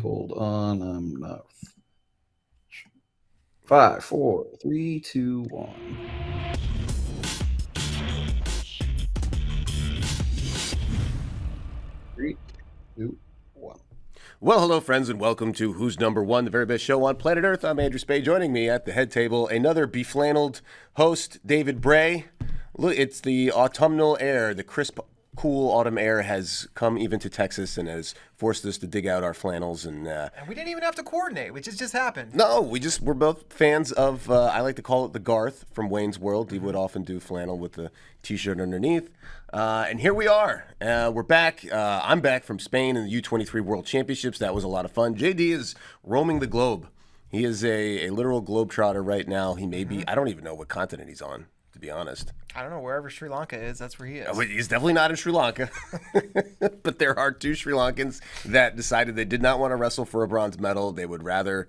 Hold on, I'm not. 5, 4, 3, 2, 1. 3, 2, 1. Well, hello, friends, and welcome to Who's Number One, the very best show on planet Earth. I'm Andrew Spey. Joining me at the head table, another beflanneled host, David Bray. Look, it's the autumnal air, the crisp, cool autumn air has come even to Texas and has forced us to dig out our flannels And we didn't even have to coordinate, which has just happened. no, we're both fans of, I like to call it the Garth from Wayne's World. He would often do flannel with the t-shirt underneath. And here we are. We're back. I'm back from Spain in the U23 World Championships. That was a lot of fun. JD is roaming the globe. He is a literal globetrotter right now. He may be, I don't even know what continent he's on, to be honest. I don't know, wherever Sri Lanka is, that's where he is. He's definitely not in Sri Lanka. But there are two Sri Lankans that decided they did not want to wrestle for a bronze medal. They would rather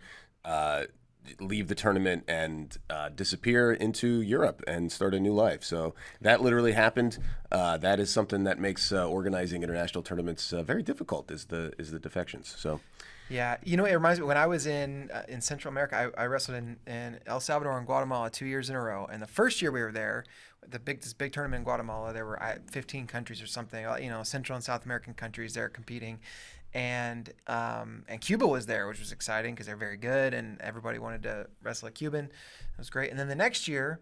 leave the tournament and disappear into Europe and start a new life. So that literally happened. That is something that makes organizing international tournaments very difficult, is the defections. So. Yeah, you know, it reminds me when I was in Central America. I wrestled in El Salvador and Guatemala 2 years in a row. And the first year we were there, this big tournament in Guatemala, there were 15 countries or something. You know, Central and South American countries there competing, and Cuba was there, which was exciting because they're very good, and everybody wanted to wrestle a Cuban. It was great. And then the next year,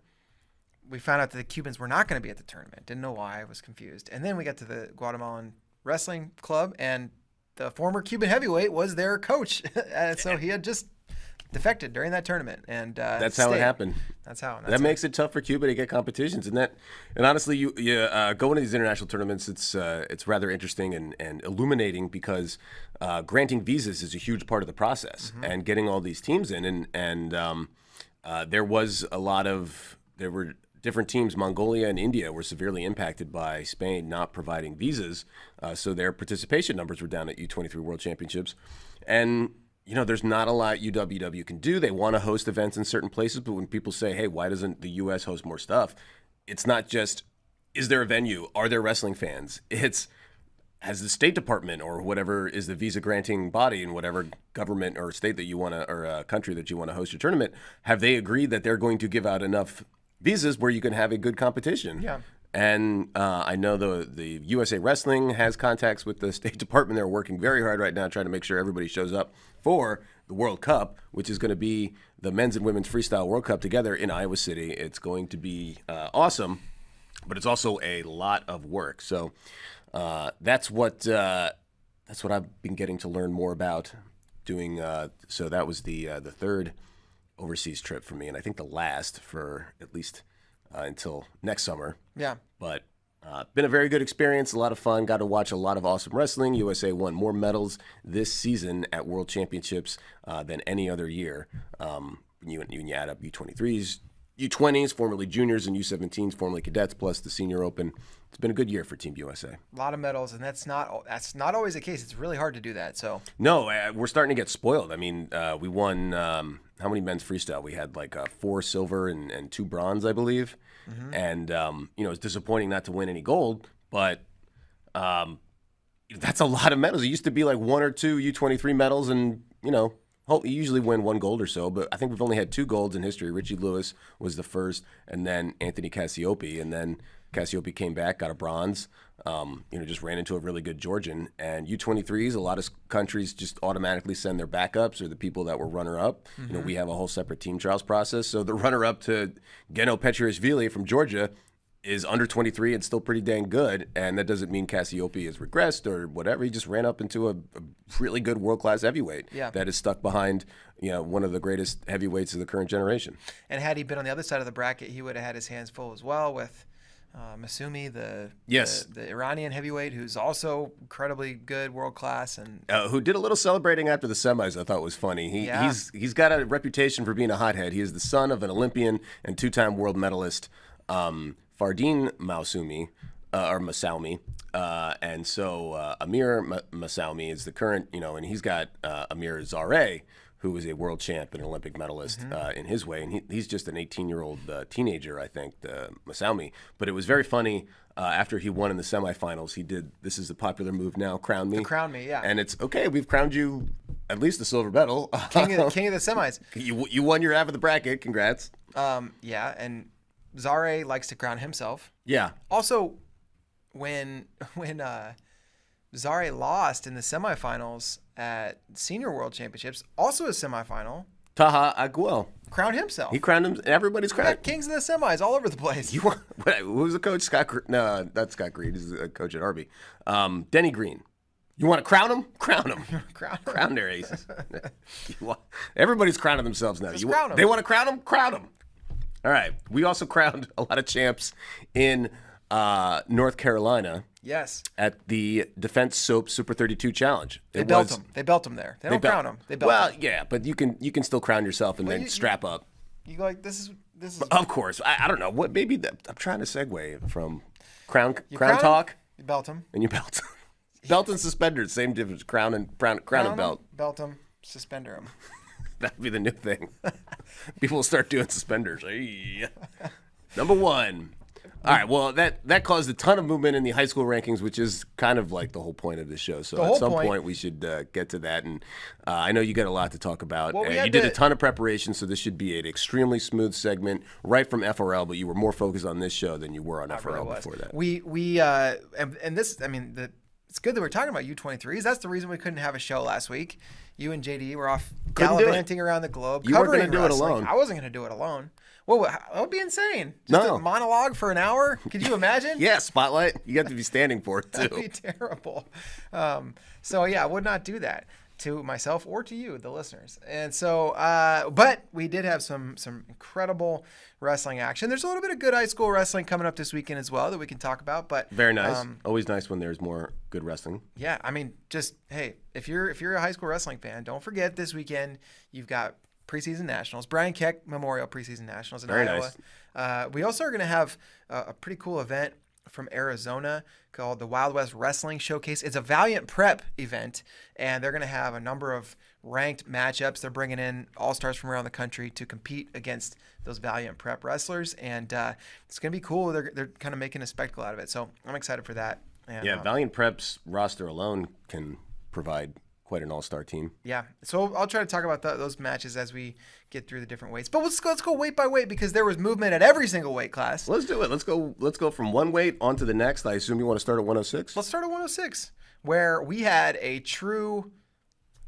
we found out that the Cubans were not going to be at the tournament. Didn't know why. I was confused. And then we got to the Guatemalan wrestling club, and the former Cuban heavyweight was their coach. And so he had just defected during that tournament, and That's how it happened. That's how. That makes it tough for Cuba to get competitions, and honestly, you go into these international tournaments. It's rather interesting and illuminating because granting visas is a huge part of the process, and getting all these teams in, and there were different teams. Mongolia and India were severely impacted by Spain not providing visas, so their participation numbers were down at U23 World Championships, and you know, there's not a lot UWW can do. They want to host events in certain places, but when people say, hey, why doesn't the U.S. host more stuff? It's not just, is there a venue? Are there wrestling fans? It's, has the State Department or whatever is the visa granting body in whatever government or state that you want to, or country that you want to host your tournament, have they agreed that they're going to give out enough visas where you can have a good competition? Yeah. And I know the USA Wrestling has contacts with the State Department. They're working very hard right now trying to make sure everybody shows up for the World Cup, which is going to be the men's and women's freestyle World Cup together in Iowa City. It's going to be awesome, but it's also a lot of work. So that's what I've been getting to learn more about doing. So that was the third overseas trip for me, and I think the last for at least until next summer. Yeah. But been a very good experience, a lot of fun. Got to watch a lot of awesome wrestling. USA won more medals this season at World Championships than any other year. When you add up U23s, U20s, formerly juniors, and U17s, formerly cadets, plus the Senior Open. It's been a good year for Team USA. A lot of medals, and that's not always the case. It's really hard to do that. So no, we're starting to get spoiled. I mean, we won how many men's freestyle? We had like 4 silver and 2 bronze, I believe. And you know, it's disappointing not to win any gold, but that's a lot of medals. It used to be like 1 or 2 U23 medals, and you know, you usually win 1 gold or so. But I think we've only had 2 golds in history. Richie Lewis was the first, and then Anthony Cassiope, and then Cassiope came back, got a bronze. You know, just ran into a really good Georgian. And U23s, a lot of countries just automatically send their backups or the people that were runner-up. You know, we have a whole separate team trials process. So the runner-up to Geno Petriashvili from Georgia is under 23 and still pretty dang good. And that doesn't mean Cassiope has regressed or whatever. He just ran up into a really good world-class heavyweight that is stuck behind, you know, one of the greatest heavyweights of the current generation. And had he been on the other side of the bracket, he would have had his hands full as well with Masumi, the Iranian heavyweight, who's also incredibly good, world class, and who did a little celebrating after the semis. I thought was funny. He's got a reputation for being a hothead. He is the son of an Olympian and 2-time world medalist, Fardine Mausumi, or Masaumi, and so Amir Masaumi is the current, you know, and he's got Amir Zare, who is a world champ and Olympic medalist in his way. And he's just an 18-year-old teenager, I think, Masaumi. But it was very funny. After he won in the semifinals, he did, this is the popular move now, crown me. The crown me, yeah. And it's, okay, we've crowned you at least the silver medal. King of the semis. You won your half of the bracket. Congrats. Yeah, and Zare likes to crown himself. Yeah. Also, when Zare lost in the semifinals at Senior World Championships, also a semifinal, Taha Aguel crowned himself. He crowned him. Everybody's We got crowned. kings of the semis all over the place. Who was the coach? No, not Scott Green. He's a coach at Arby. Denny Green. You want to crown him? Crown him. Crown their aces. Everybody's crowning themselves now. Crown 'em. They want to crown them? Crown them. All right. We also crowned a lot of champs in North Carolina. Yes. At the Defense Soap Super 32 Challenge. They belt them there. They don't crown them. They belt them. Well, yeah, but you can still crown yourself and then strap up. You go like, this is. Of course. I don't know. What maybe I'm trying to segue from crown crown talk. You belt them. And you belt them. Belt and suspenders, same difference. Crown and belt. Belt them, suspender them. That'd be the new thing. People will start doing suspenders. Hey. Number one. All right. Well, that caused a ton of movement in the high school rankings, which is kind of like the whole point of this show. So at some point we should get to that. And I know you got a lot to talk about. Well, you did a ton of preparation, so this should be an extremely smooth segment right from FRL. But you were more focused on this show than you were on FRL before that. And this, I mean, it's good that we're talking about U23s. That's the reason we couldn't have a show last week. You and JD were off gallivanting around the globe. You weren't going to do it alone. I wasn't going to do it alone. Well, that would be insane. No. A monologue for an hour? Could you imagine? Yeah, spotlight. You have to be standing for it, too. That'd be terrible. So, yeah, I would not do that to myself or to you, the listeners. And so, but we did have some incredible wrestling action. There's a little bit of good high school wrestling coming up this weekend as well that we can talk about. But very nice. Always nice when there's more good wrestling. Yeah, I mean, just hey, if you're a high school wrestling fan, don't forget this weekend you've got preseason nationals, Brian Keck Memorial preseason nationals in Iowa. Nice. We also are going to have a pretty cool event from Arizona called the Wild West Wrestling Showcase. It's a Valiant Prep event, and they're going to have a number of ranked matchups. They're bringing in all-stars from around the country to compete against those Valiant Prep wrestlers, and it's going to be cool. They're kind of making a spectacle out of it, so I'm excited for that. And, yeah, Valiant Prep's roster alone can provide quite an all-star team. Yeah, so I'll try to talk about those matches as we get through the different weights. But let's go weight by weight because there was movement at every single weight class. Let's do it. Let's go from one weight onto the next. I assume you want to start at 106? Let's start at 106, where we had a true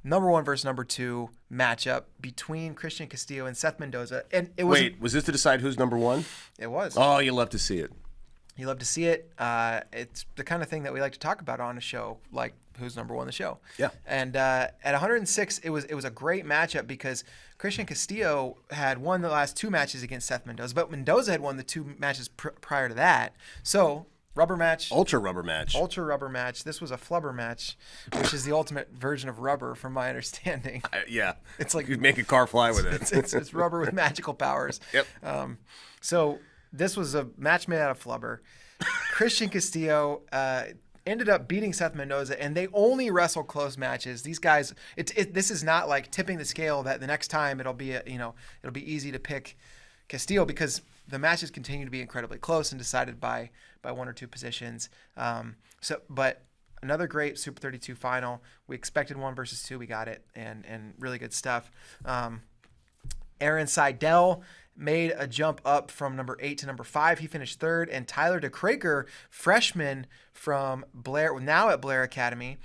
number 1 versus number 2 matchup between Christian Castillo and Seth Mendoza. And it was was this to decide who's number 1? It was. Oh, you love to see it. You love to see it. It's the kind of thing that we like to talk about on a show, like who's number 1 the show. Yeah. And at 106, it was a great matchup because Christian Castillo had won the last 2 matches against Seth Mendoza, but Mendoza had won the 2 matches prior to that. So rubber match. Ultra rubber match. This was a flubber match, which is the ultimate version of rubber, from my understanding. Yeah. It's like you make a car fly with it. It's rubber with magical powers. Yep. So this was a match made out of flubber. Christian Castillo ended up beating Seth Mendoza, and they only wrestle close matches. These guys, this is not like tipping the scale that the next time it'll be easy to pick Castillo, because the matches continue to be incredibly close and decided by 1 or 2 positions. But another great Super 32 final. We expected 1 versus 2. We got it, and really good stuff. Aaron Seidel made a jump up from number 8 to number 5. He finished 3rd, and Tyler DeKraker, freshman from Blair, now at Blair Academy,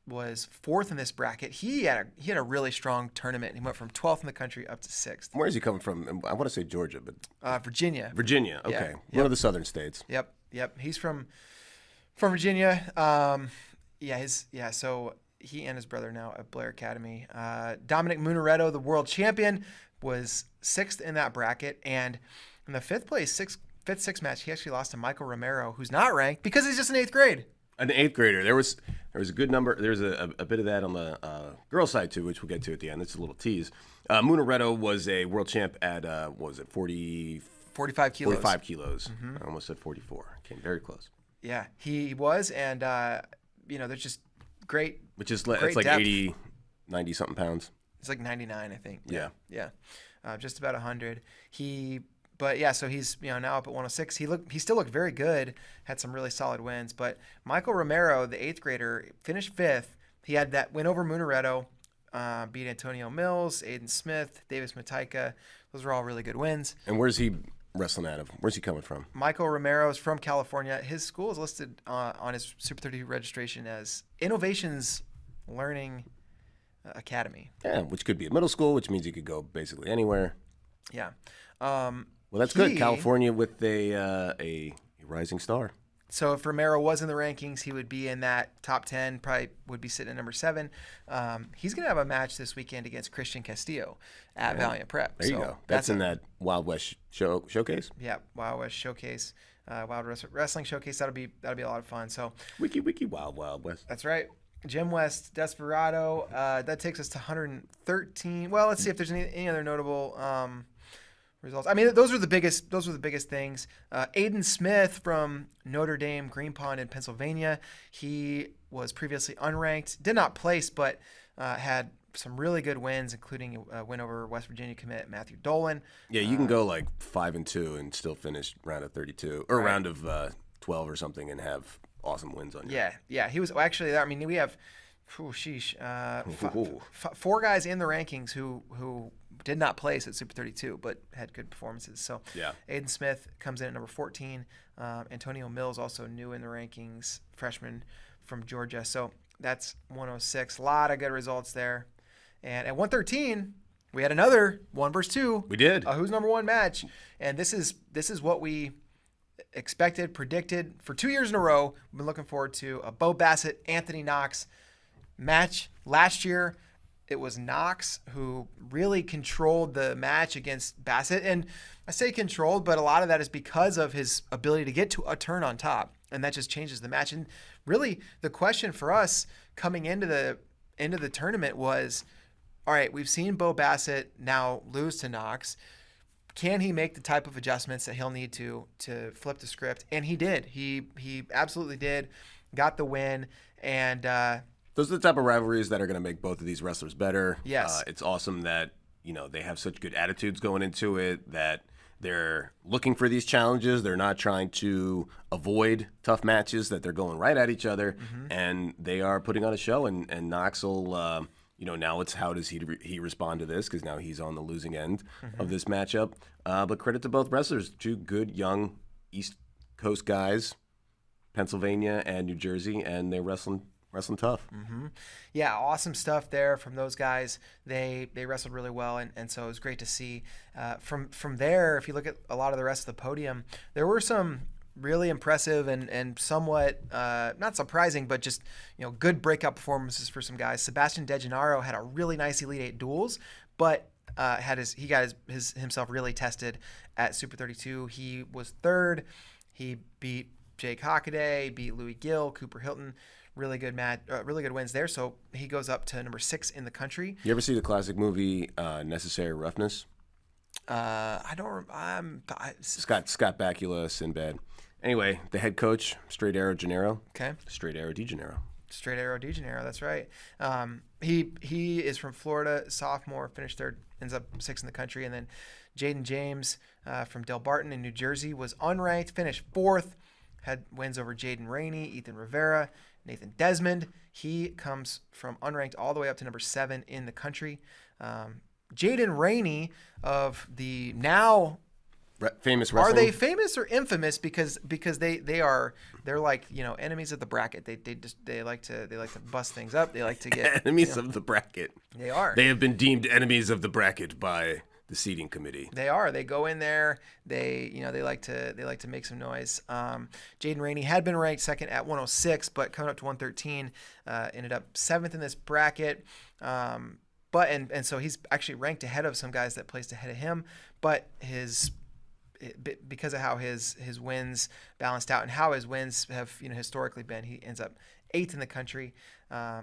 was 4th in this bracket. He had a really strong tournament. He went from 12th in the country up to 6th. Where is he coming from? I want to say Georgia, but Virginia. Virginia. Okay, yeah. One of the southern states. Yep. He's from Virginia. So he and his brother now at Blair Academy. Dominic Munaretto, the world champion, was 6th in that bracket, and in the 5th match, he actually lost to Michael Romero, who's not ranked because he's just in 8th grade. An 8th grader. There was a good number. There's a bit of that on the girls' side too, which we'll get to at the end. It's a little tease. Munaretto was a world champ at 45 kilos. 45 kilos. Mm-hmm. I almost said 44. Came very close. Yeah, he was, and there's just great. Which is great it's like depth. 80, 90 something pounds. It's like 99, I think. Yeah. Just about 100. So he's now up at 106. He still looked very good. Had some really solid wins. But Michael Romero, the 8th grader, finished 5th. He had that win over Munaretto. beat Antonio Mills, Aiden Smith, Davis Mataika. Those are all really good wins. And where's he wrestling out of? Where's he coming from? Michael Romero is from California. His school is listed on his Super 32 registration as Innovations Learning Academy. Yeah, which could be a middle school, which means he could go basically anywhere. Yeah. Well, that's good. California with a rising star. So if Romero was in the rankings, he would be in that top 10, probably would be sitting at number 7. He's going to have a match this weekend against Christian Castillo at Valiant Prep. There you go. That's in that Wild West showcase? Yeah, Wild West Showcase, Wild Wrestling Showcase. That'll be a lot of fun. So Wiki Wild West. That's right. Jim West, Desperado. That takes us to 113. Well, let's see if there's any other notable results. I mean, those were the biggest things. Aiden Smith from Notre Dame, Green Pond in Pennsylvania. He was previously unranked, did not place, but had some really good wins, including a win over West Virginia commit Matthew Dolan. Yeah, you can go like 5-2 and still finish round of 32 or round of 12 or something and have awesome wins on you. Yeah. He was actually there. I mean, we have, four guys in the rankings who did not place at Super 32, but had good performances. So yeah, Aiden Smith comes in at number 14. Antonio Mills also new in the rankings, freshman from Georgia. So that's 106. A lot of good results there. And at 113, we had another 1 versus 2. We did. A who's number 1 match. And this is what we expected, predicted for 2 years in a row. We've been looking forward to a Bo Bassett, Anthony Knox match. Last year, it was Knox who really controlled the match against Bassett. And I say controlled, but a lot of that is because of his ability to get to a turn on top. And that just changes the match. And really, the question for us coming into the tournament was, all right, we've seen Bo Bassett now lose to Knox. Can he make the type of adjustments that he'll need to flip the script? And he did. He absolutely did. Got the win. And those are the type of rivalries that are going to make both of these wrestlers better. Yes. It's awesome that, they have such good attitudes going into it, that they're looking for these challenges. They're not trying to avoid tough matches, that they're going right at each other. Mm-hmm. And they are putting on a show. And Knox will, now it's how does he respond to this? Because now he's on the losing end of this matchup. But credit to both wrestlers, 2 good young East Coast guys, Pennsylvania and New Jersey, and they're wrestling tough. Mm-hmm. Yeah, awesome stuff there from those guys. They wrestled really well, and so it was great to see. From there, if you look at a lot of the rest of the podium, there were some really impressive and somewhat not surprising, but just good breakout performances for some guys. Sebastian DeGennaro had a really nice Elite 8 duels, but he got himself really tested at Super 32. He was 3rd. He beat Jake Hockaday, beat Louis Gill, Cooper Hilton. Really good really good wins there. So he goes up to number 6 in the country. You ever see the classic movie Necessary Roughness? I don't. Scott Bakula, Sinbad. Anyway, the head coach, Straight Arrow Gennaro. Okay. Straight Arrow DeGennaro. Straight Arrow DeGennaro. That's right. He is from Florida, sophomore, finished 3rd, ends up 6th in the country, and then Jaden James from Del Barton in New Jersey was unranked, finished 4th, had wins over Jaden Rainey, Ethan Rivera, Nathan Desmond. He comes from unranked all the way up to number 7 in the country. Jaden Rainey of the now famous wrestling. Are they famous or infamous because they're like enemies of the bracket. They like to bust things up. They like to get enemies of the bracket. They are. They have been deemed enemies of the bracket by the seating committee. They are. They go in there. They like to make some noise. Jaden Rainey had been ranked 2nd at 106, but coming up to 113, ended up 7th in this bracket. But so he's actually ranked ahead of some guys that placed ahead of him. But because of how his wins balanced out and how his wins have historically been, he ends up 8th in the country.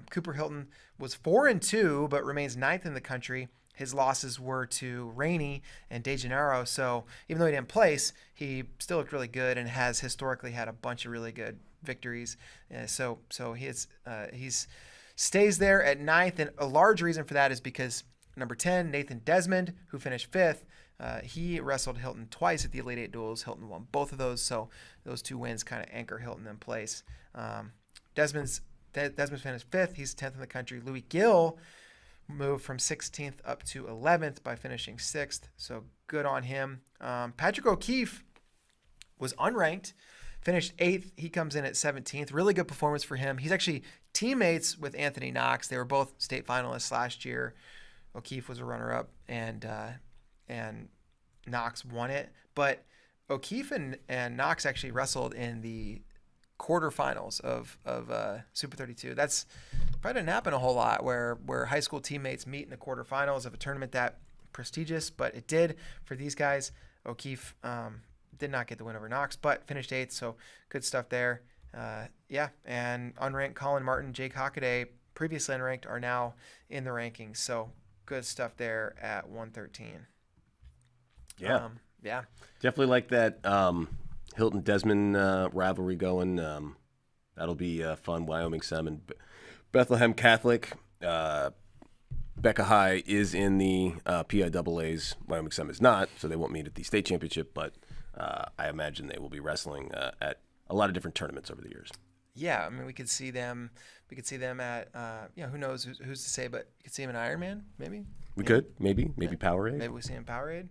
Cooper Hilton was 4-2, but remains 9th in the country. His losses were to Rainey and DeGennaro, so even though he didn't place, he still looked really good and has historically had a bunch of really good victories. So he's stays there at 9th, and a large reason for that is because number 10, Nathan Desmond, who finished 5th, he wrestled Hilton twice at the Elite 8 duels. Hilton won both of those, so those 2 wins kind of anchor Hilton in place. Desmond finished 5th. He's 10th in the country. Louis Gill moved from 16th up to 11th by finishing 6th. So good on him. Patrick O'Keefe was unranked, finished 8th. He comes in at 17th. Really good performance for him. He's actually teammates with Anthony Knox. They were both state finalists last year. O'Keefe was a runner-up, and Knox won it. But O'Keefe and Knox actually wrestled in the quarterfinals of Super 32. That's probably didn't happen a whole lot where high school teammates meet in the quarterfinals of a tournament that prestigious, but it did for these guys. O'Keefe did not get the win over Knox, but finished 8th, so good stuff there. And unranked Colin Martin, Jake Hockaday, previously unranked, are now in the rankings, so good stuff there at 113. Yeah. Yeah. Definitely like that Hilton Desmond rivalry going. That'll be fun. Wyoming Sem and Bethlehem Catholic. Becca High is in the PIAAs. Wyoming Sem is not, so they won't meet at the state championship, but I imagine they will be wrestling at a lot of different tournaments over the years. Yeah, I mean, we could see them at, who knows, who's to say, but you could see them in Ironman, maybe. We could, maybe Powerade. Maybe we see them in Powerade.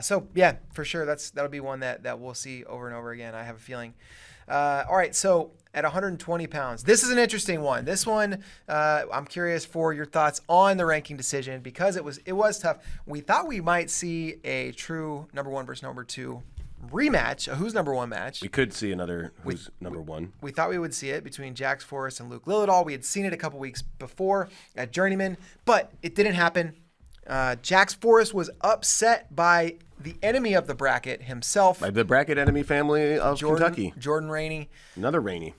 So yeah, for sure, that'll be one that we'll see over and over again. I have a feeling. All right, so at 120 pounds, this is an interesting one. This one, I'm curious for your thoughts on the ranking decision because it was tough. We thought we might see a true number 1 versus number 2 rematch, a who's number 1 match. We could see another who's number 1. We thought we would see it between Jax Forrest and Luke Lillidahl. We had seen it a couple weeks before at Journeyman, but it didn't happen. Jax Forrest was upset by the enemy of the bracket himself. By the bracket enemy family of Kentucky. Jordan Rainey. Another Rainey.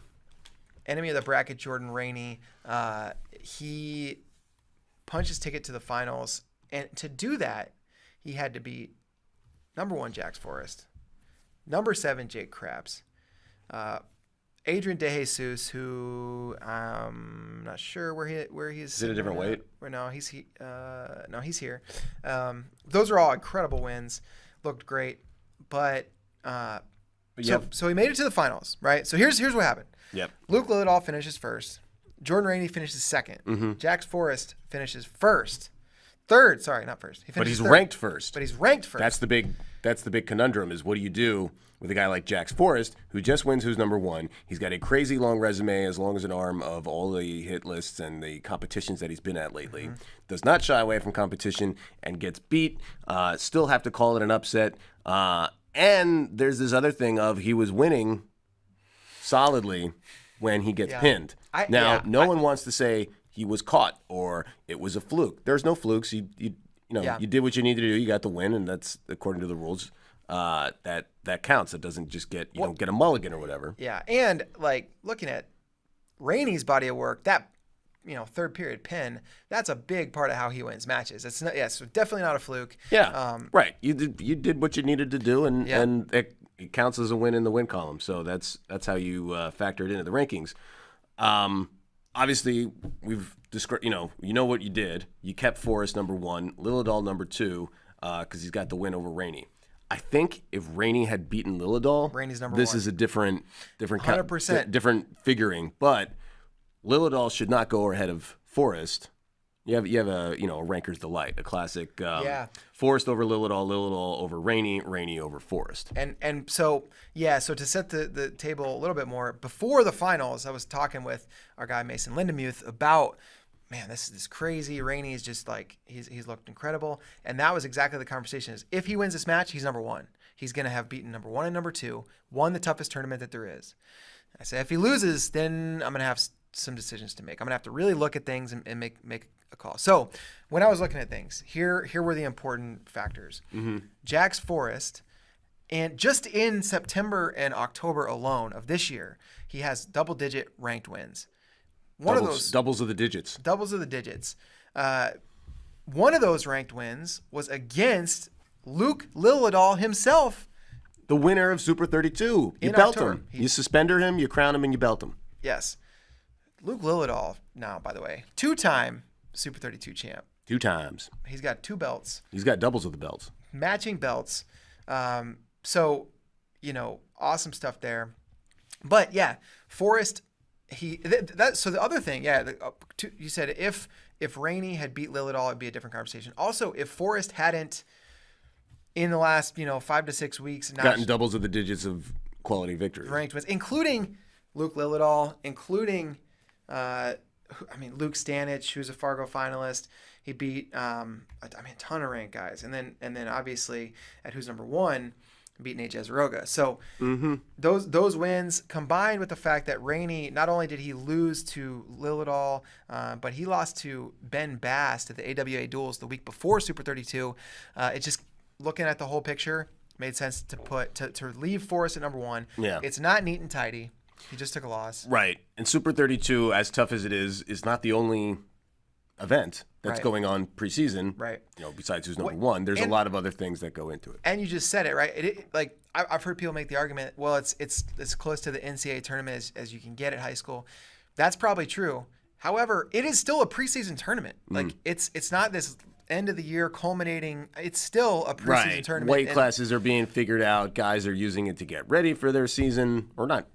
Enemy of the bracket, Jordan Rainey. He punched his ticket to the finals. And to do that, he had to beat number 1 Jax Forrest, number 7 Jake Krabs, Adrian DeJesus, who I'm not sure where he's. Is it a different weight? No, he's here. Those are all incredible wins. Looked great, but so he made it to the finals, right? So here's what happened. Yep. Luke Lillidahl finishes first. Jordan Rainey finishes second. Mm-hmm. Jax Forrest finishes third. Sorry, not first. But he's third. ranked first. But he's ranked first. That's the big conundrum is what do you do with a guy like Jax Forrest who just wins who's number 1? He's got a crazy long resume as long as an arm of all the hit lists and the competitions that he's been at lately. Mm-hmm. Does not shy away from competition and gets beat. Still have to call it an upset. And there's this other thing of he was winning solidly when he gets pinned. No one wants to say he was caught or it was a fluke. There's no flukes. You did what you needed to do. You got the win, and that's according to the rules. That counts. It doesn't just get don't get a mulligan or whatever. Yeah, and like looking at Rainey's body of work, that third period pin, that's a big part of how he wins matches. It's not, so definitely not a fluke. Yeah, right. You did what you needed to do, and it counts as a win in the win column. So that's how you factor it into the rankings. Obviously, we've described. You know what you did. You kept Forrest number 1, Lillidahl number 2, because he's got the win over Rainey. I think if Rainey had beaten Lillidahl, Rainey's number this 1. Is a different 100%. Different figuring. But Lillidahl should not go ahead of Forrest. You have a ranker's delight, a classic. Forrest over Lillidahl over Rainey over Forrest. And so to set the table a little bit more, before the finals, I was talking with our guy Mason Lindemuth about, man, this is crazy. Rainey is just like he's looked incredible, and that was exactly the conversation. Is if he wins this match, he's number 1. He's gonna have beaten number 1 and number 2, won the toughest tournament that there is. I said if he loses, then I'm gonna have some decisions to make. I'm gonna have to really look at things and make a call. So when I was looking at things, here were the important factors. Mm-hmm. Jax Forrest, and just in September and October alone of this year, he has double-digit ranked wins. Doubles of the digits. Doubles of the digits. One of those ranked wins was against Luke Lillidahl himself. The winner of Super 32. You belt him. You suspender him, you crown him, and you belt him. Yes. Luke Lillidahl, now, by the way, 2-time Super 32 champ. 2 times. He's got 2 belts. He's got doubles of the belts. Matching belts. So, awesome stuff there. But, yeah, Forrest... So the other thing, you said if if Rainey had beat Lilidol, it'd be a different conversation. Also, if Forrest hadn't in the last 5 to 6 weeks gotten doubles of the digits of quality victories, ranked wins, including Luke Lilidol, including Luke Stanich, who's a Fargo finalist. He beat a ton of ranked guys, and then obviously at who's number one, beat Nate Jezeroga. So those wins combined with the fact that Rainey, not only did he lose to Lilidol, but he lost to Ben Bass at the AWA duels the week before Super 32. It just, looking at the whole picture, made sense to leave Forrest at number one. Yeah. It's not neat and tidy. He just took a loss. Right. And Super 32, as tough as it is not the only event that's going on preseason. Right. Besides who's number one, there's a lot of other things that go into it. And you just said it, right? I've heard people make the argument, well, it's as close to the NCAA tournament as you can get at high school. That's probably true. However, it is still a preseason tournament. Like it's not this end of the year culminating. It's still a preseason tournament. Weight classes are being figured out. Guys are using it to get ready for their season, or not.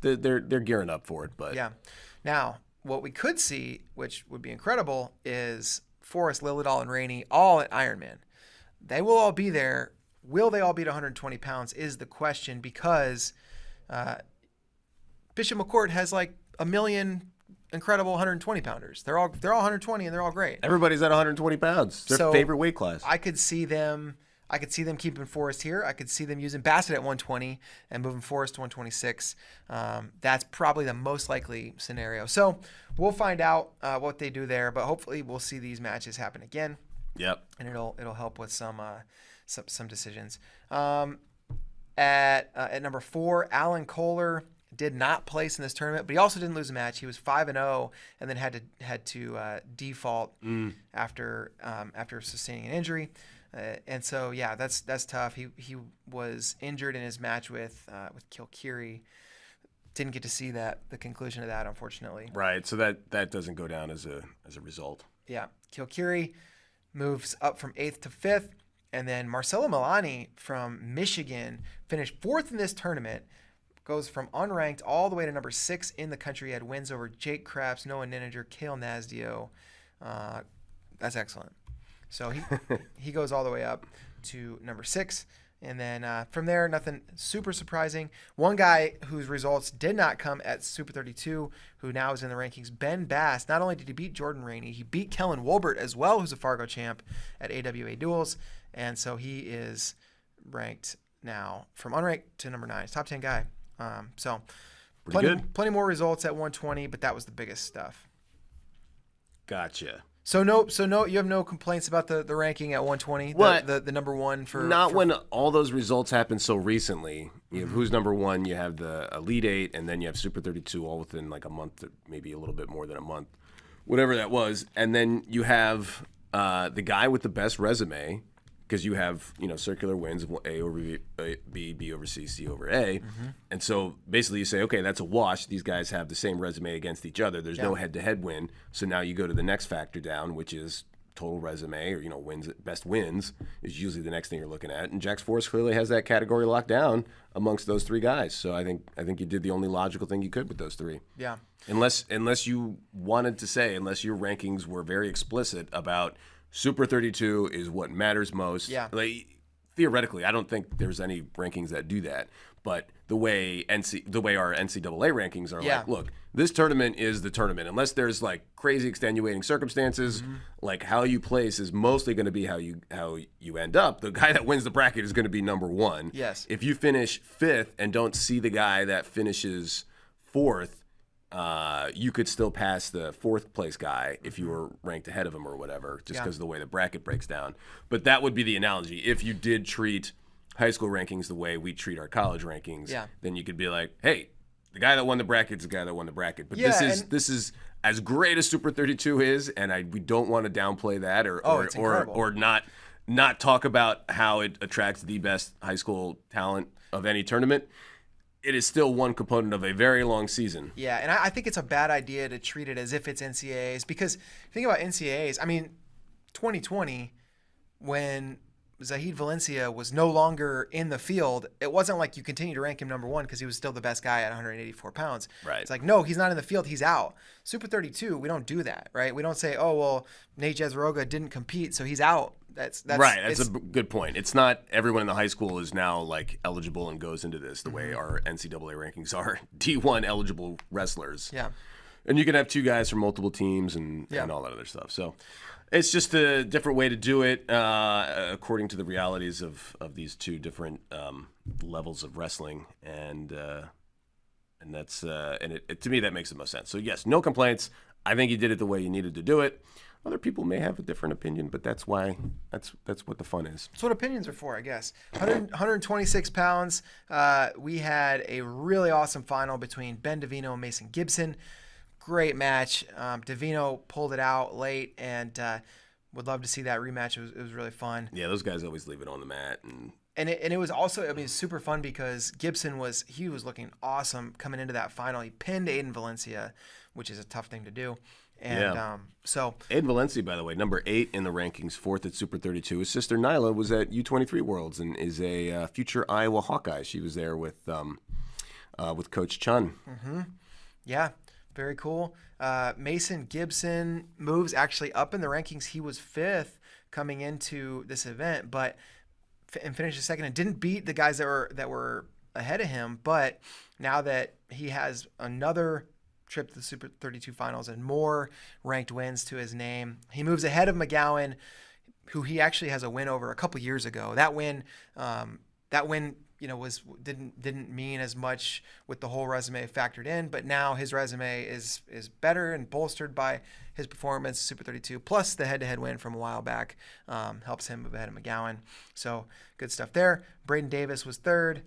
They're gearing up for it. But yeah. Now, what we could see, which would be incredible, is Forrest, Lilidol, and Rainey all at Ironman. They will all be there. Will they all beat 120 pounds is the question, because Bishop McCourt has like a million incredible 120 pounders. They're all 120 and they're all great. Everybody's at 120 pounds. Their favorite weight class. I could see them keeping Forrest here. I could see them using Bassett at 120 and moving Forrest to 126. That's probably the most likely scenario. So we'll find out what they do there, but hopefully we'll see these matches happen again. Yep. And it'll help with some decisions. At number 4, Alan Kohler did not place in this tournament, but he also didn't lose a match. He was 5-0 and then had to default after sustaining an injury. And so, yeah, that's tough. He was injured in his match with Kilkiri. Didn't get to see the conclusion of that, unfortunately. Right. So that doesn't go down as a result. Yeah. Kilkiri moves up from 8th to 5th, and then Marcelo Milani from Michigan finished 4th in this tournament. Goes from unranked all the way to number 6 in the country. He had wins over Jake Krabs, Noah Nininger, Kale Nasdio. That's excellent. So he goes all the way up to number 6. And then from there, nothing super surprising. One guy whose results did not come at Super 32, who now is in the rankings, Ben Bass. Not only did he beat Jordan Rainey, he beat Kellen Wolbert as well, who's a Fargo champ at AWA Duels. And so he is ranked now from unranked to number 9. He's top 10 guy. So plenty more results at 120, but that was the biggest stuff. Gotcha. So no, you have no complaints about the ranking at 120. What? The number one for when all those results happen so recently. You have who's number one. You have the Elite 8, and then you have Super 32 all within like a month, maybe a little bit more than a month, whatever that was. And then you have the guy with the best resume, because you have circular wins, A over B, B over C, C over A, and so basically you say, okay, that's a wash. These guys have the same resume against each other. There's no head-to-head win. So now you go to the next factor down, which is total resume, or wins, best wins is usually the next thing you're looking at. And Jax Forrest clearly has that category locked down amongst those 3 guys. So I think you did the only logical thing you could with those 3. Yeah. Unless you wanted to say, unless your rankings were very explicit about Super 32 is what matters most. Yeah. Like, theoretically, I don't think there's any rankings that do that. But the way our NCAA rankings are like, look, this tournament is the tournament. Unless there's like crazy extenuating circumstances, like how you place is mostly going to be how you end up. The guy that wins the bracket is going to be number 1. Yes. If you finish 5th and don't see the guy that finishes 4th, you could still pass the 4th place guy if you were ranked ahead of him or whatever, just because of the way the bracket breaks down. But that would be the analogy. If you did treat high school rankings the way we treat our college rankings, then you could be like, hey, the guy that won the bracket is the guy that won the bracket. But this is as great as Super 32 is, and we don't want to downplay that or not talk about how it attracts the best high school talent of any tournament. It is still one component of a very long season. Yeah, and I think it's a bad idea to treat it as if it's NCAAs, because think about NCAAs. I mean, 2020, when Zahid Valencia was no longer in the field, it wasn't like you continue to rank him number one because he was still the best guy at 184 pounds. Right. It's like, no, he's not in the field. He's out. Super 32, we don't do that, right? We don't say, oh, well, Nate Jezroga didn't compete, so he's out. That's right. That's a good point. It's not everyone in the high school is now like eligible and goes into this the way our NCAA rankings are. D1 eligible wrestlers. Yeah. And you can have two guys from multiple teams and all that other stuff. So it's just a different way to do it according to the realities of these two different levels of wrestling. And that's and it to me, that makes the most sense. So, yes, no complaints. I think you did it the way you needed to do it. Other people may have a different opinion, but that's why that's what the fun is. That's what opinions are for, I guess. 126 pounds. We had a really awesome final between Ben Davino and Mason Gibson. Great match. Davino pulled it out late, and would love to see that rematch. It was really fun. Yeah, those guys always leave it on the mat, and it was also, I mean, super fun because Gibson was looking awesome coming into that final. He pinned Aiden Valencia, which is a tough thing to do. And so Aiden Valencia, by the way, number 8 in the rankings, 4th at Super 32. His sister Nyla was at U23 Worlds and is a future Iowa Hawkeye. She was there with Coach Chun. Mm-hmm. Yeah, very cool. Mason Gibson moves actually up in the rankings. He was 5th coming into this event, but and finished second and didn't beat the guys that were ahead of him. But now that he has another trip to the Super 32 finals and more ranked wins to his name, he moves ahead of McGowan, who he actually has a win over a couple years ago. That win, didn't mean as much with the whole resume factored in, but now his resume is better and bolstered by his performance Super 32, plus the head-to-head win from a while back helps him move ahead of McGowan. So good stuff there. Braden Davis was 3rd.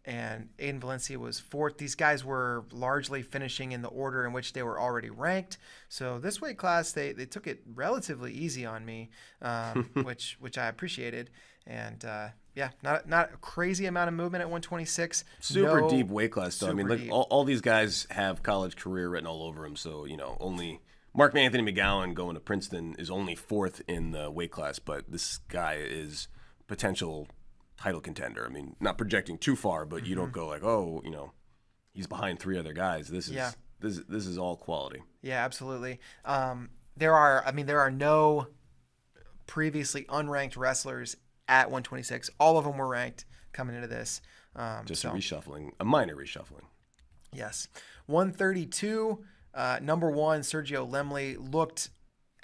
And Aiden Valencia was 4th. These guys were largely finishing in the order in which they were already ranked. So this weight class, they took it relatively easy on me, which I appreciated. And not a crazy amount of movement at 126. Super deep weight class, though. I mean, like all these guys have college career written all over them. So only Mark Anthony McGowan going to Princeton is only 4th in the weight class, but this guy is potential title contender. I mean, not projecting too far, but you don't go like, he's behind 3 other guys. This is all quality. Yeah, absolutely. There are no previously unranked wrestlers at 126. All of them were ranked coming into this. Just a reshuffling, a minor reshuffling. Yes. 132, number 1, Sergio Lemley looked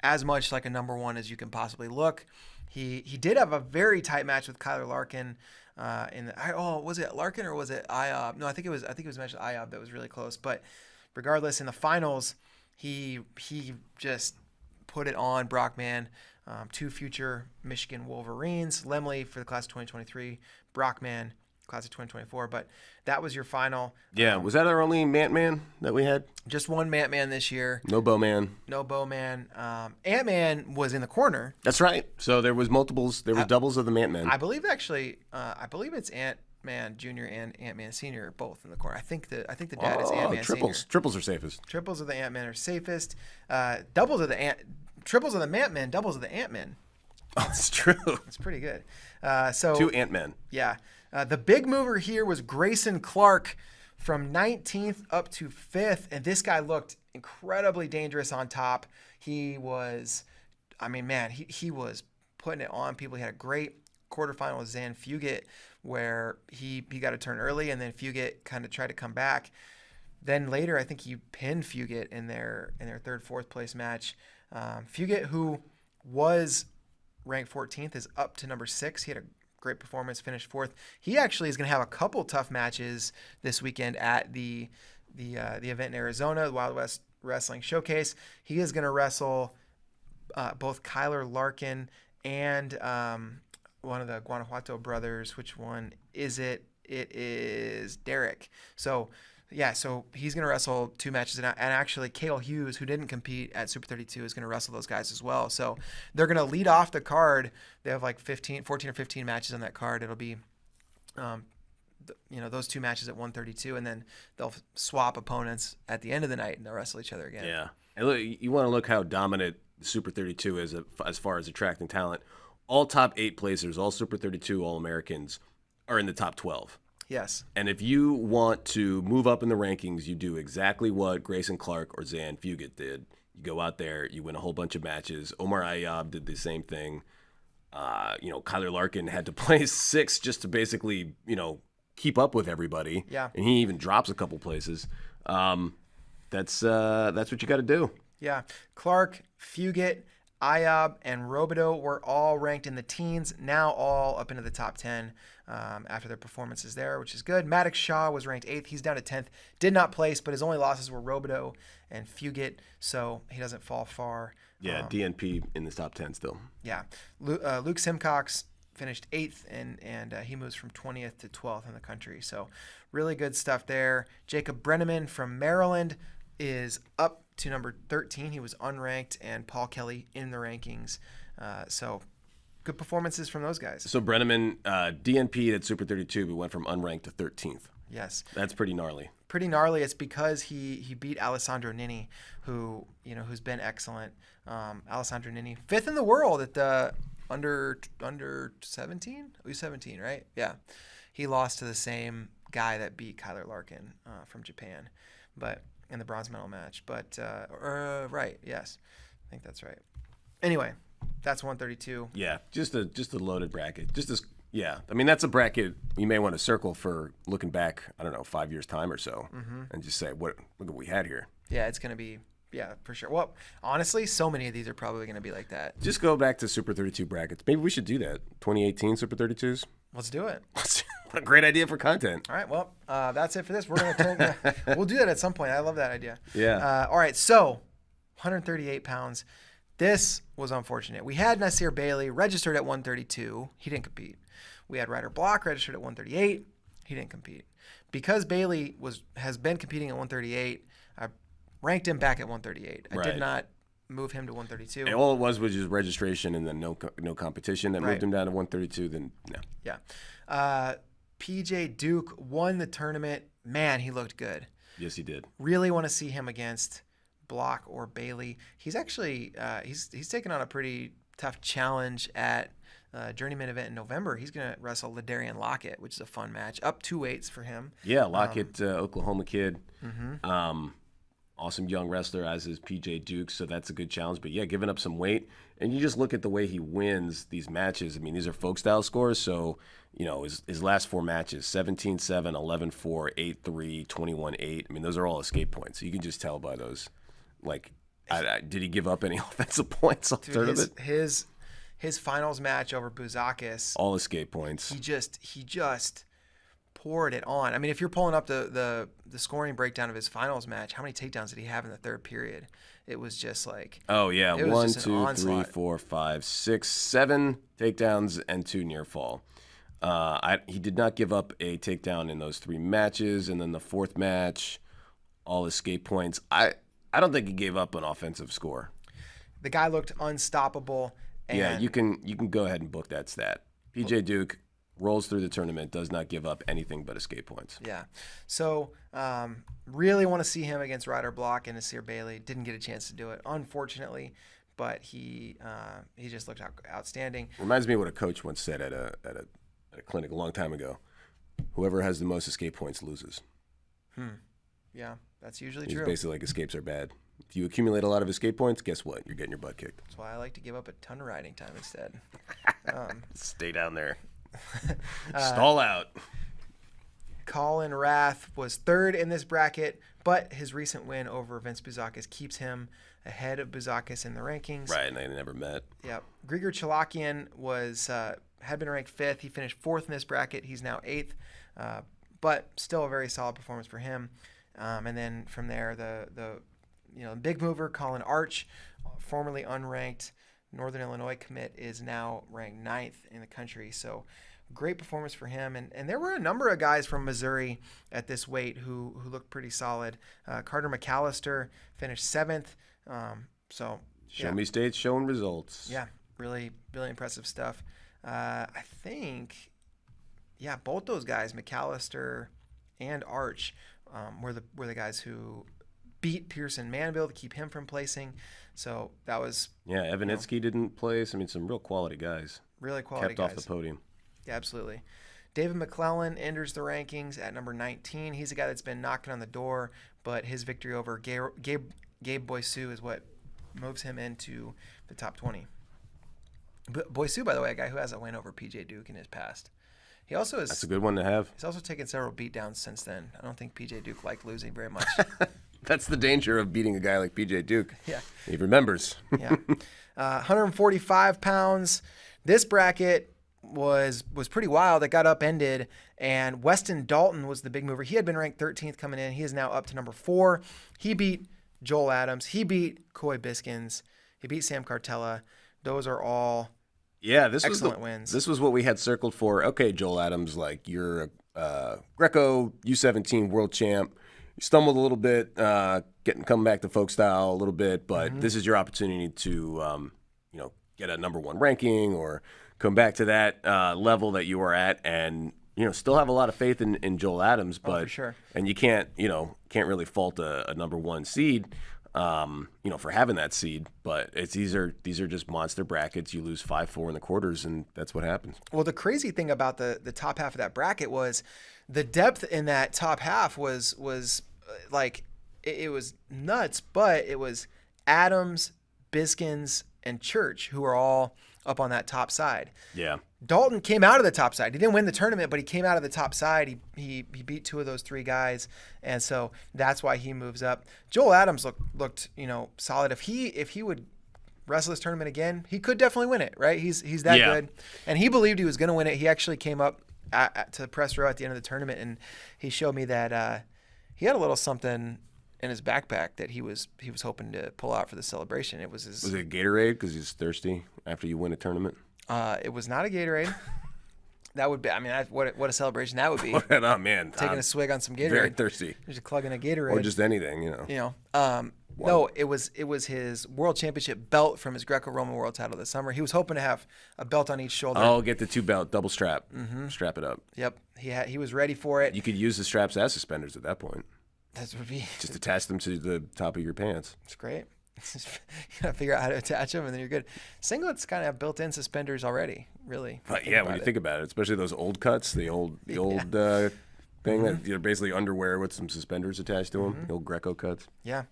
as much like a number 1 as you can possibly look. He did have a very tight match with Kyler Larkin. Was it Larkin or was it IOB? No, I think it was match with IOB that was really close. But regardless, in the finals, he just put it on Brockman. 2 future Michigan Wolverines, Lemley for the class of 2023, Brockman class of 2024. But that was your final. Yeah, was that our only Ant-Man that we had? Just one Ant-Man this year. No Bowman. Ant-Man was in the corner. That's right. So there was multiples. There were doubles of the Ant-Man. I believe it's Ant-Man Jr. and Ant-Man Sr. both in the corner. I think the dad is Ant-Man triples. Sr. Triples are safest. Triples of the Ant-Man are safest. Triples of the Ant-Man, doubles of the Ant-Man. Oh, it's true. It's pretty good. 2 Ant-Men. Yeah. The big mover here was Grayson Clark from 19th up to 5th, and this guy looked incredibly dangerous on top. He was putting it on people. He had a great quarterfinal with Zan Fugit where he got a turn early, and then Fugit kind of tried to come back. Then later, I think he pinned Fugit in their 3rd, 4th place match. Fugit, who was ranked 14th, is up to number 6. He had a great performance, finished 4th. He actually is going to have a couple tough matches this weekend at the event in Arizona, the Wild West Wrestling Showcase. He is going to wrestle both Kyler Larkin and one of the Guanajuato brothers. Which one is it? It is Derek. So he's going to wrestle 2 matches. And actually, Cale Hughes, who didn't compete at Super 32, is going to wrestle those guys as well. So they're going to lead off the card. They have like 14 or 15 matches on that card. It'll be, those 2 matches at 132, and then they'll swap opponents at the end of the night, and they'll wrestle each other again. Yeah. And look, you want to look how dominant Super 32 is as far as attracting talent. all top 8 placers, all Super 32 All-Americans are in the top 12. Yes. And if you want to move up in the rankings, you do exactly what Grayson Clark or Zan Fugit did. You go out there, you win a whole bunch of matches. Omar Ayab did the same thing. Kyler Larkin had to play 6 just to basically, keep up with everybody. Yeah. And he even drops a couple places. That's what you got to do. Yeah. Clark, Fugit, Ayab, and Robideau were all ranked in the teens, now all up into the top 10 after their performances there, which is good. Maddox Shaw was ranked 8th. He's down to 10th. Did not place, but his only losses were Robideau and Fugit, so he doesn't fall far. Yeah, DNP in the top 10 still. Yeah. Luke Simcox finished 8th, and he moves from 20th to 12th in the country. So really good stuff there. Jacob Brenneman from Maryland is up to number 13. He was unranked, and Paul Kelly in the rankings. So good performances from those guys. So Brenneman DNP'd at Super 32, but went from unranked to 13th. Yes. That's pretty gnarly. Pretty gnarly. It's because he beat Alessandro Nini, who's been excellent. Alessandro Nini, 5th in the world at the under 17? Oh, he's 17, right? Yeah. He lost to the same guy that beat Kyler Larkin from Japan, but in the bronze medal match. But right, yes, I think that's right. Anyway, that's 132. Yeah, just a loaded bracket. I mean, that's a bracket you may want to circle for looking back, I don't know, 5 years time or so, and just say, look what we had here. Yeah, it's going to be, yeah, for sure. Well, honestly, so many of these are probably going to be like that. Just go back to Super 32 brackets. Maybe we should do that. 2018 Super 32s. Let's do it. What a great idea for content. All right, well, that's it for this. We're going to turn. We'll do that at some point. I love that idea. Yeah. All right, so 138 pounds. This was unfortunate. We had Nasir Bailey registered at 132. He didn't compete. We had Ryder Block registered at 138. He didn't compete. Because Bailey has been competing at 138, I ranked him back at 138. I did not move him to 132. And all it was just registration and then no competition that moved him down to 132. Then no. Yeah. PJ Duke won the tournament. Man, he looked good. Yes, he did. Really want to see him against Block or Bailey. He's actually he's taken on a pretty tough challenge at Journeyman event in November. He's going to wrestle Ladarian Lockett, which is a fun match. Up 2 weights for him. Yeah, Lockett, Oklahoma kid. Awesome young wrestler, as is PJ Duke, so that's a good challenge. But yeah, giving up some weight. And you just look at the way he wins these matches. I mean, these are folk-style scores, so, his last 4 matches, 17-7, 11-4, 8-3, 21-8. I mean, those are all escape points. So you can just tell by those. Like, did he give up any offensive points on tournament? His finals match over Bouzakis, all escape points. He just poured it on. I mean, if you're pulling up the scoring breakdown of his finals match, how many takedowns did he have in the third period? It was just like, oh yeah, 1, 2, 3, 4, 5, 6, 7 takedowns and 2 near fall. He did not give up a takedown in those 3 matches, and then the 4th match, all escape points. I don't think he gave up an offensive score. The guy looked unstoppable. And yeah, you can go ahead and book that stat. PJ Duke rolls through the tournament, does not give up anything but escape points. Yeah. So really want to see him against Ryder Block and Nasir Bailey. Didn't get a chance to do it, unfortunately, but he just looked outstanding. Reminds me of what a coach once said at a clinic a long time ago. Whoever has the most escape points loses. Yeah, that's usually It's true. basically like escapes are bad. If you accumulate a lot of escape points, guess what? You're getting your butt kicked. That's why I like to give up a ton of riding time instead. Stay down there. Stall out. Colin Rath was 3rd in this bracket, but his recent win over Vince Bouzakis keeps him ahead of Bouzakis in the rankings. Right, and they never met. Yep. Grigor Chalakian had been ranked 5th. He finished 4th in this bracket. He's now 8th, but still a very solid performance for him. And then from there, the big mover, Colin Arch, formerly unranked Northern Illinois commit, is now ranked 9th in the country. So great performance for him. And there were a number of guys from Missouri at this weight who looked pretty solid. Carter McAllister finished 7th. Show me states, showing results. Yeah, really, really impressive stuff. I think, both those guys, McAllister and Arch, were the guys who beat Pearson Manville to keep him from placing. So that was... Yeah, Evan Itzke didn't place. I mean, some real quality guys. Really quality Kept guys. off the podium. Yeah, absolutely. David McClellan enters the rankings at number 19. He's a guy that's been knocking on the door, but his victory over Gabe Boisu is what moves him into the top 20. Boisu, by the way, a guy who has a win over PJ Duke in his past. He also is. That's a good one to have. He's also taken several beatdowns since then. I don't think PJ Duke liked losing very much. That's the danger of beating a guy like PJ Duke. Yeah. He remembers. Yeah. 145 pounds. This bracket was pretty wild. It got upended, and Weston Dalton was the big mover. He had been ranked 13th coming in. He is now up to number 4. He beat Joel Adams. He beat Coy Biskins. He beat Sam Cartella. Those are all excellent wins. This was what we had circled for. Okay, Joel Adams, like you're a Greco U17 world champ. You stumbled a little bit, coming back to folk style a little bit, but this is your opportunity to, get a number 1 ranking or come back to that level that you were at, and still have a lot of faith in Joel Adams, but for sure. And you can't really fault a number 1 seed, for having that seed. But these are just monster brackets. You lose 5-4 in the quarters, and that's what happens. Well, the crazy thing about the top half of that bracket was the depth in that top half was like it was nuts, but it was Adams, Biskins, and Church who are all up on that top side. Yeah. Dalton came out of the top side. He didn't win the tournament, but he came out of the top side. He beat 2 of those 3 guys, and so that's why he moves up. Joel Adams looked solid. If he would wrestle this tournament again, he could definitely win it. Right? He's that good, and he believed he was going to win it. He actually came up to the press row at the end of the tournament, and he showed me that he had a little something in his backpack that he was hoping to pull out for the celebration. It was his. Was it Gatorade because he's thirsty after you win a tournament? It was not a Gatorade. That would be. I mean, what a celebration that would be. Oh man, Taking a swig on some Gatorade. Very thirsty. Just plugging a Gatorade. Or just anything, No, it was his World Championship belt from his Greco-Roman World title this summer. He was hoping to have a belt on each shoulder. Oh, get the 2 belt double strap. Strap it up. Yep, he was ready for it. You could use the straps as suspenders at that point. That would be just attach them to the top of your pants. It's great. You gotta figure out how to attach them, and then you're good. Singlets kind of have built-in suspenders already, really. But yeah, when you think about it, especially those old cuts, the old thing that you're basically underwear with some suspenders attached to them, the old Greco cuts. Yeah.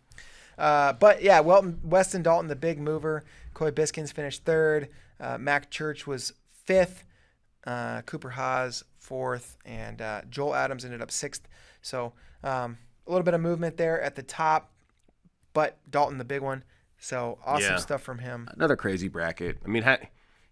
But yeah, Weston Dalton, the big mover. Coy Biskins finished 3rd. Mac Church was 5th. Cooper Haas 4th, and Joel Adams ended up 6th. So a little bit of movement there at the top, but Dalton the big one. So awesome stuff from him. Another crazy bracket. I mean,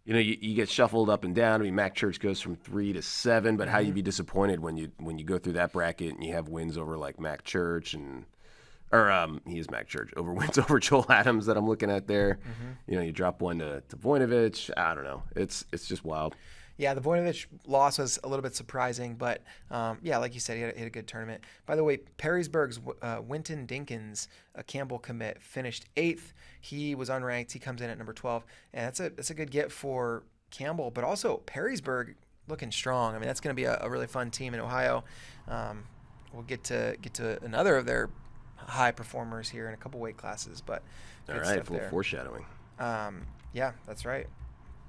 you get shuffled up and down. I mean, Mac Church goes from 3 to 7, but how you be disappointed when you go through that bracket and you have wins over like Mac Church he is Mac Church over wins over Joel Adams that I'm looking at there. You drop one to Voinovich. I don't know. It's just wild. Yeah, the Voinovich loss was a little bit surprising, but like you said, he had a good tournament. By the way, Perrysburg's Winton Dinkins, a Campbell commit, finished 8th. He was unranked. He comes in at number 12, and that's a good get for Campbell. But also Perrysburg looking strong. I mean, that's going to be a really fun team in Ohio. We'll get to another of their high performers here in a couple weight classes, but all right, full foreshadowing. Yeah, that's right.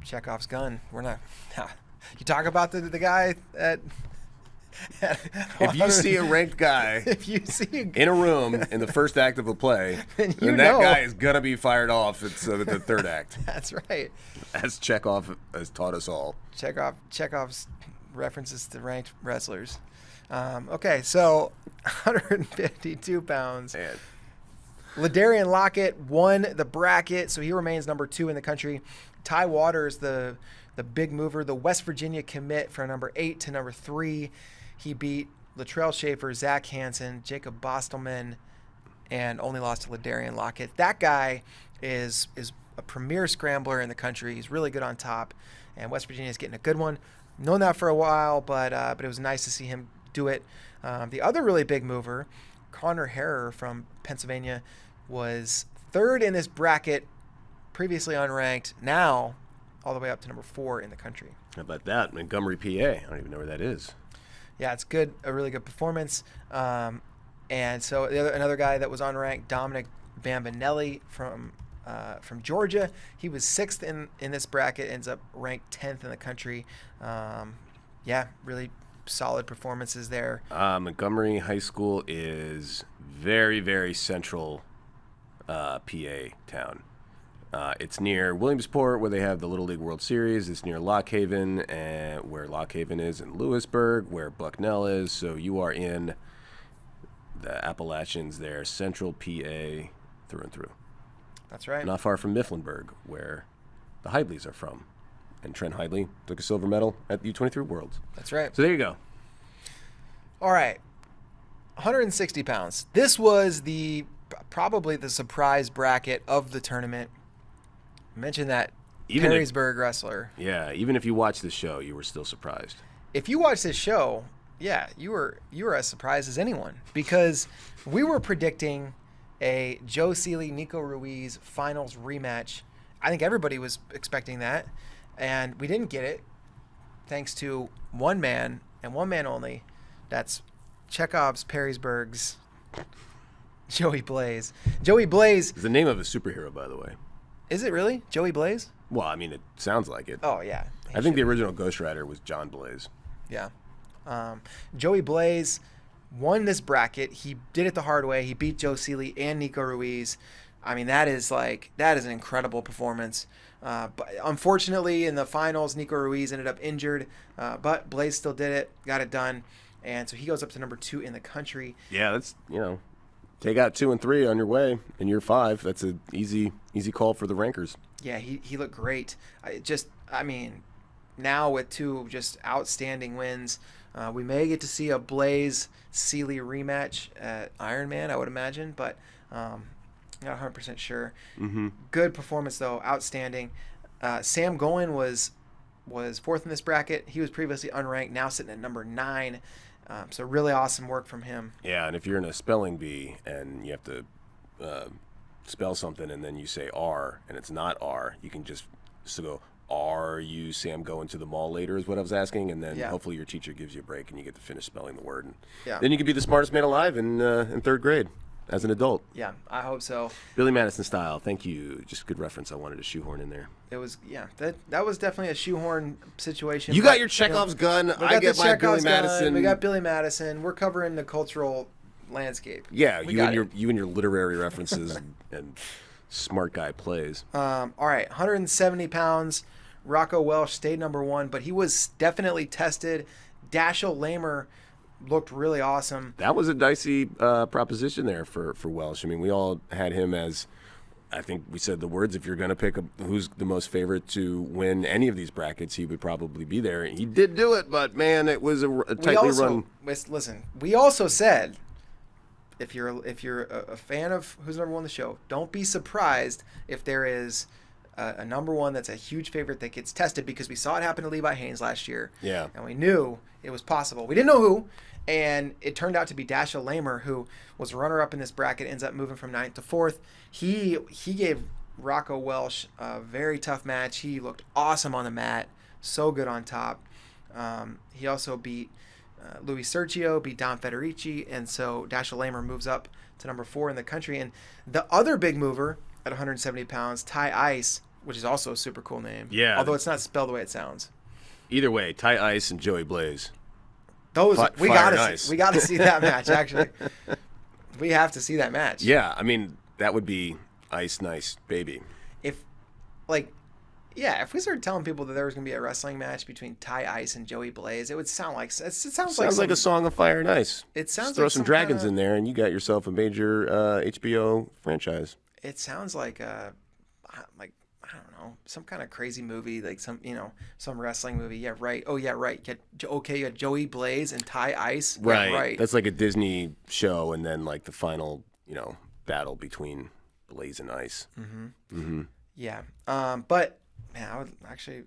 Chekhov's gun. We're not. You talk about the guy at if you see a ranked guy in a room in the first act of a play, then that guy is gonna be fired off at the third act. That's right. As Chekhov has taught us all. Chekhov's references to ranked wrestlers. Okay, so 152 pounds. Man. Ladarian Lockett won the bracket, so he remains number 2 in the country. Ty Waters, the big mover, the West Virginia commit from number 8 to number 3. He beat Latrell Schaefer, Zach Hansen, Jacob Bostelman, and only lost to Ladarian Lockett. That guy is a premier scrambler in the country. He's really good on top, and West Virginia is getting a good one. Known that for a while, but it was nice to see him do it. The other really big mover, Connor Harrer from Pennsylvania, was 3rd in this bracket, previously unranked, now all the way up to number 4 in the country. How about that? Montgomery, PA. I don't even know where that is. Yeah, it's good. A really good performance. And so another guy that was unranked, Dominic Bambinelli from from Georgia. He was 6th in this bracket, ends up ranked 10th in the country. Yeah, really solid performances there. Montgomery High School is very, very central PA town. It's near Williamsport, where they have the Little League World Series. It's near Lock Haven, and where Lock Haven is in Lewisburg, where Bucknell is. So you are in the Appalachians there, central PA through and through. That's right. Not far from Mifflinburg, where the Heidleys are from. And Trent Heidley took a silver medal at the U23 Worlds. That's right. So there you go. All right. 160 pounds. This was probably the surprise bracket of the tournament. I mentioned that Perrysburg wrestler. Yeah, even if you watched the show, you were still surprised. If you watched this show, yeah, you were as surprised as anyone, because we were predicting a Joe Seeley, Nico Ruiz finals rematch. I think everybody was expecting that, and we didn't get it thanks to one man and one man only. That's Chekhov's Perrysburg's Joey Blaze. Joey Blaze. It's the name of a superhero, by the way. Is it really? Joey Blaze? Well, I mean, it sounds like it. Oh, yeah. I think the original Ghost Rider was John Blaze. Yeah. Joey Blaze won this bracket. He did it the hard way. He beat Joe Seeley and Nico Ruiz. I mean, that is an incredible performance. But unfortunately, in the finals, Nico Ruiz ended up injured, but Blaze still did it, got it done. And so he goes up to number 2 in the country. Yeah, that's, take out 2 and 3 on your way in year 5. That's an easy call for the rankers. Yeah, he looked great. Now with 2 just outstanding wins, we may get to see a Blaze Seeley rematch at Iron Man, I would imagine, but not 100% sure. Mm-hmm. Good performance though, outstanding. Sam Goen was 4th in this bracket. He was previously unranked, now sitting at number 9. So really awesome work from him. Yeah, and if you're in a spelling bee and you have to spell something and then you say R and it's not R, you can just go, are you Sam going to the mall later is what I was asking, and then hopefully your teacher gives you a break and you get to finish spelling the word. And then you can be the smartest man alive in 3rd grade as an adult. Yeah, I hope so. Billy Madison style. Thank you. Just a good reference I wanted to shoehorn in there. It was, that was definitely a shoehorn situation. You got your Chekhov's gun. I get my Billy Madison. We got Billy Madison. We're covering the cultural landscape. Yeah, you and your literary references and smart guy plays. All right, 170 pounds. Rocco Welsh stayed number 1, but he was definitely tested. Dashiell Lamer looked really awesome. That was a dicey proposition there for Welsh. I mean, we all had him as, I think we said the words, if you're going to pick who's the most favorite to win any of these brackets, he would probably be there. He did do it, but man, it was a tightly run. Listen, we also said, if you're a fan of who's number 1 on the show, don't be surprised if there is a number 1 that's a huge favorite that gets tested, because we saw it happen to Levi Haynes last year. Yeah. And we knew it was possible. We didn't know who, and it turned out to be Dashiell Lamer, who was runner-up in this bracket, ends up moving from 9th to 4th. He gave Rocco Welsh a very tough match. He looked awesome on the mat, so good on top. He also beat Luis Sergio, beat Don Federici, and so Dashiell Lamer moves up to number 4 in the country. And the other big mover at 170 pounds, Ty Ice, which is also a super cool name. Yeah. Although it's not spelled the way it sounds. Either way, Ty Ice and Joey Blaze. We gotta see that match. Actually, we have to see that match. Yeah, I mean that would be Ice Nice baby. If we started telling people that there was gonna be a wrestling match between Ty Ice and Joey Blaze, it would sound like sounds like a song of Fire and Ice. It sounds just throw like some dragons in there, and you got yourself a major HBO franchise. It sounds like I don't know, some kind of crazy movie, like some wrestling movie. Yeah, right. Oh, yeah, right. You got Joey Blaze and Ty Ice. Right. Yeah, right. That's like a Disney show, and then like the final, battle between Blaze and Ice. Mm-hmm. Mm-hmm. Yeah. But man,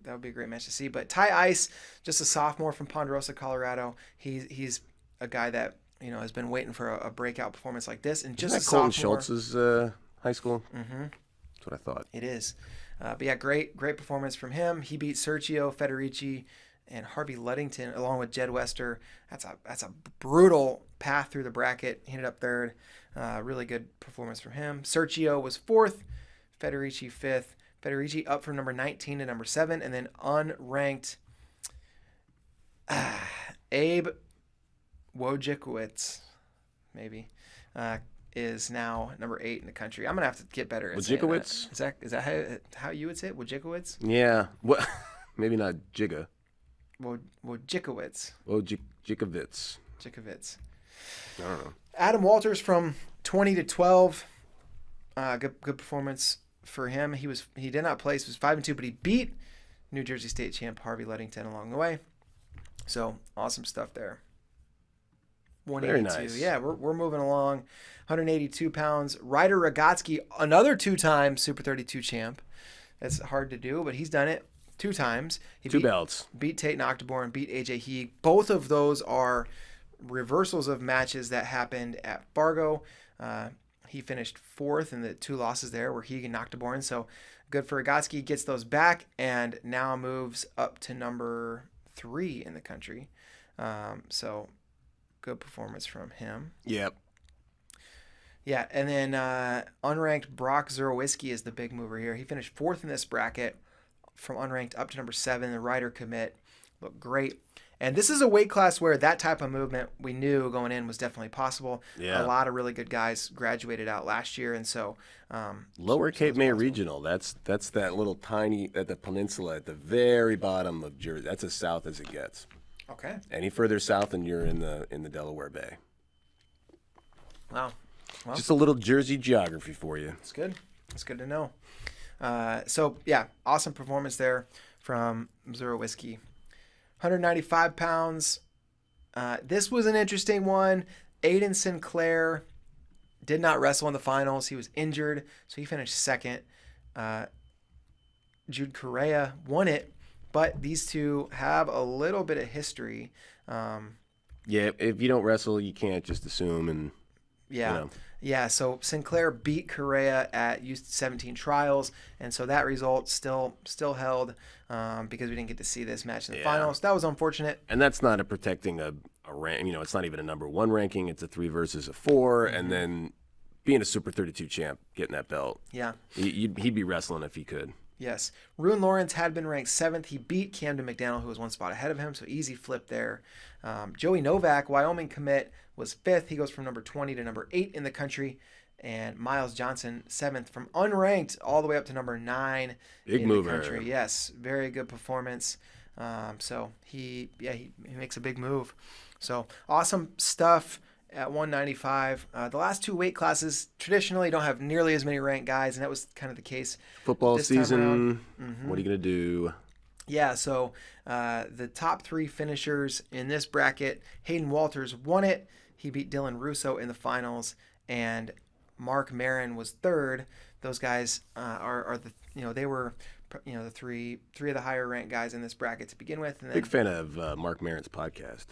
that would be a great match to see. But Ty Ice, just a sophomore from Ponderosa, Colorado. He's a guy that has been waiting for a breakout performance like this, and just Isn't that a Colton sophomore. Schultz's high school. Mm-hmm. That's what I thought. It is. But yeah, great performance from him. He beat Sergio Federici and Harvey Luddington along with Jed Wester. That's a brutal path through the bracket. He ended up 3rd. Really good performance from him. Sergio was 4th. Federici 5th. Federici up from number 19 to number 7. And then unranked Abe Wojciechowicz, maybe, is now number 8 in the country. I'm going to have to get better at saying Wojciechowicz? that. Is that how you would say it? Wojciechowicz? Yeah. Well, maybe not Jigga. Wojciechowicz. Wojciechowicz. Wojciechowicz. I don't know. Adam Walters from 20 to 12. Good performance for him. He did not place. He was 5-2, but he beat New Jersey State champ Harvey Ludington along the way. So awesome stuff there. 182. Very nice. Yeah, we're moving along. 182 pounds. Ryder Rogotsky, another 2-time Super 32 champ. That's hard to do, but he's done it 2 times. He Two belts. Beat Tate Noctiborn, beat AJ Heeg. Both of those are reversals of matches that happened at Fargo. He finished 4th in the 2 losses there were Heeg and Noctiborn. So good for Rogotsky. Gets those back and now moves up to number 3 in the country. So good performance from him. Yep. Yeah, and then unranked Brock Zurowski is the big mover here. He finished 4th in this bracket from unranked up to number 7. The rider commit looked great. And this is a weight class where that type of movement we knew going in was definitely possible. Yeah. A lot of really good guys graduated out last year, and so Lower Cape May Regional. That's that little tiny at the peninsula at the very bottom of Jersey. That's as south as it gets. okay. Any further south, and you're in the Delaware Bay. Wow. Well, Just a little Jersey geography for you. it's good. It's good to know. So yeah, awesome performance there from Zurowski. 195 pounds. This was an interesting one. Aiden Sinclair did not wrestle in the finals. He was injured, so he finished 2nd. Jude Correa won it, but these two have a little bit of history. Yeah, if you don't wrestle, you can't just assume and Yeah. you know. Yeah, so Sinclair beat Correa at U17 trials, and so that result still held because we didn't get to see this match in the Yeah. finals. That was unfortunate. And that's not a protecting a rank. You know, it's not even a number 1 ranking. It's a 3 versus a 4, and then being a Super 32 champ, getting that belt. Yeah. He'd be wrestling if he could. Yes. Rune Lawrence had been ranked 7th. He beat Camden McDaniel, who was 1 spot ahead of him, so easy flip there. Joey Novak, Wyoming commit, was 5th. He goes from number 20 to number 8 in the country. And Miles Johnson, 7th, from unranked all the way up to number 9 Big in mover. the country. Yes, very good performance. So he makes a big move. So awesome stuff at 195. The last 2 weight classes traditionally don't have nearly as many ranked guys, and that was kind of the case Football this time season. around. What are you gonna do? Yeah, so the top 3 finishers in this bracket, Hayden Walters won it. He beat Dylan Russo in the finals, and Mark Marin was 3rd. Those guys are the they were the three of the higher ranked guys in this bracket to begin with. And then, Big fan of Mark Maron's podcast.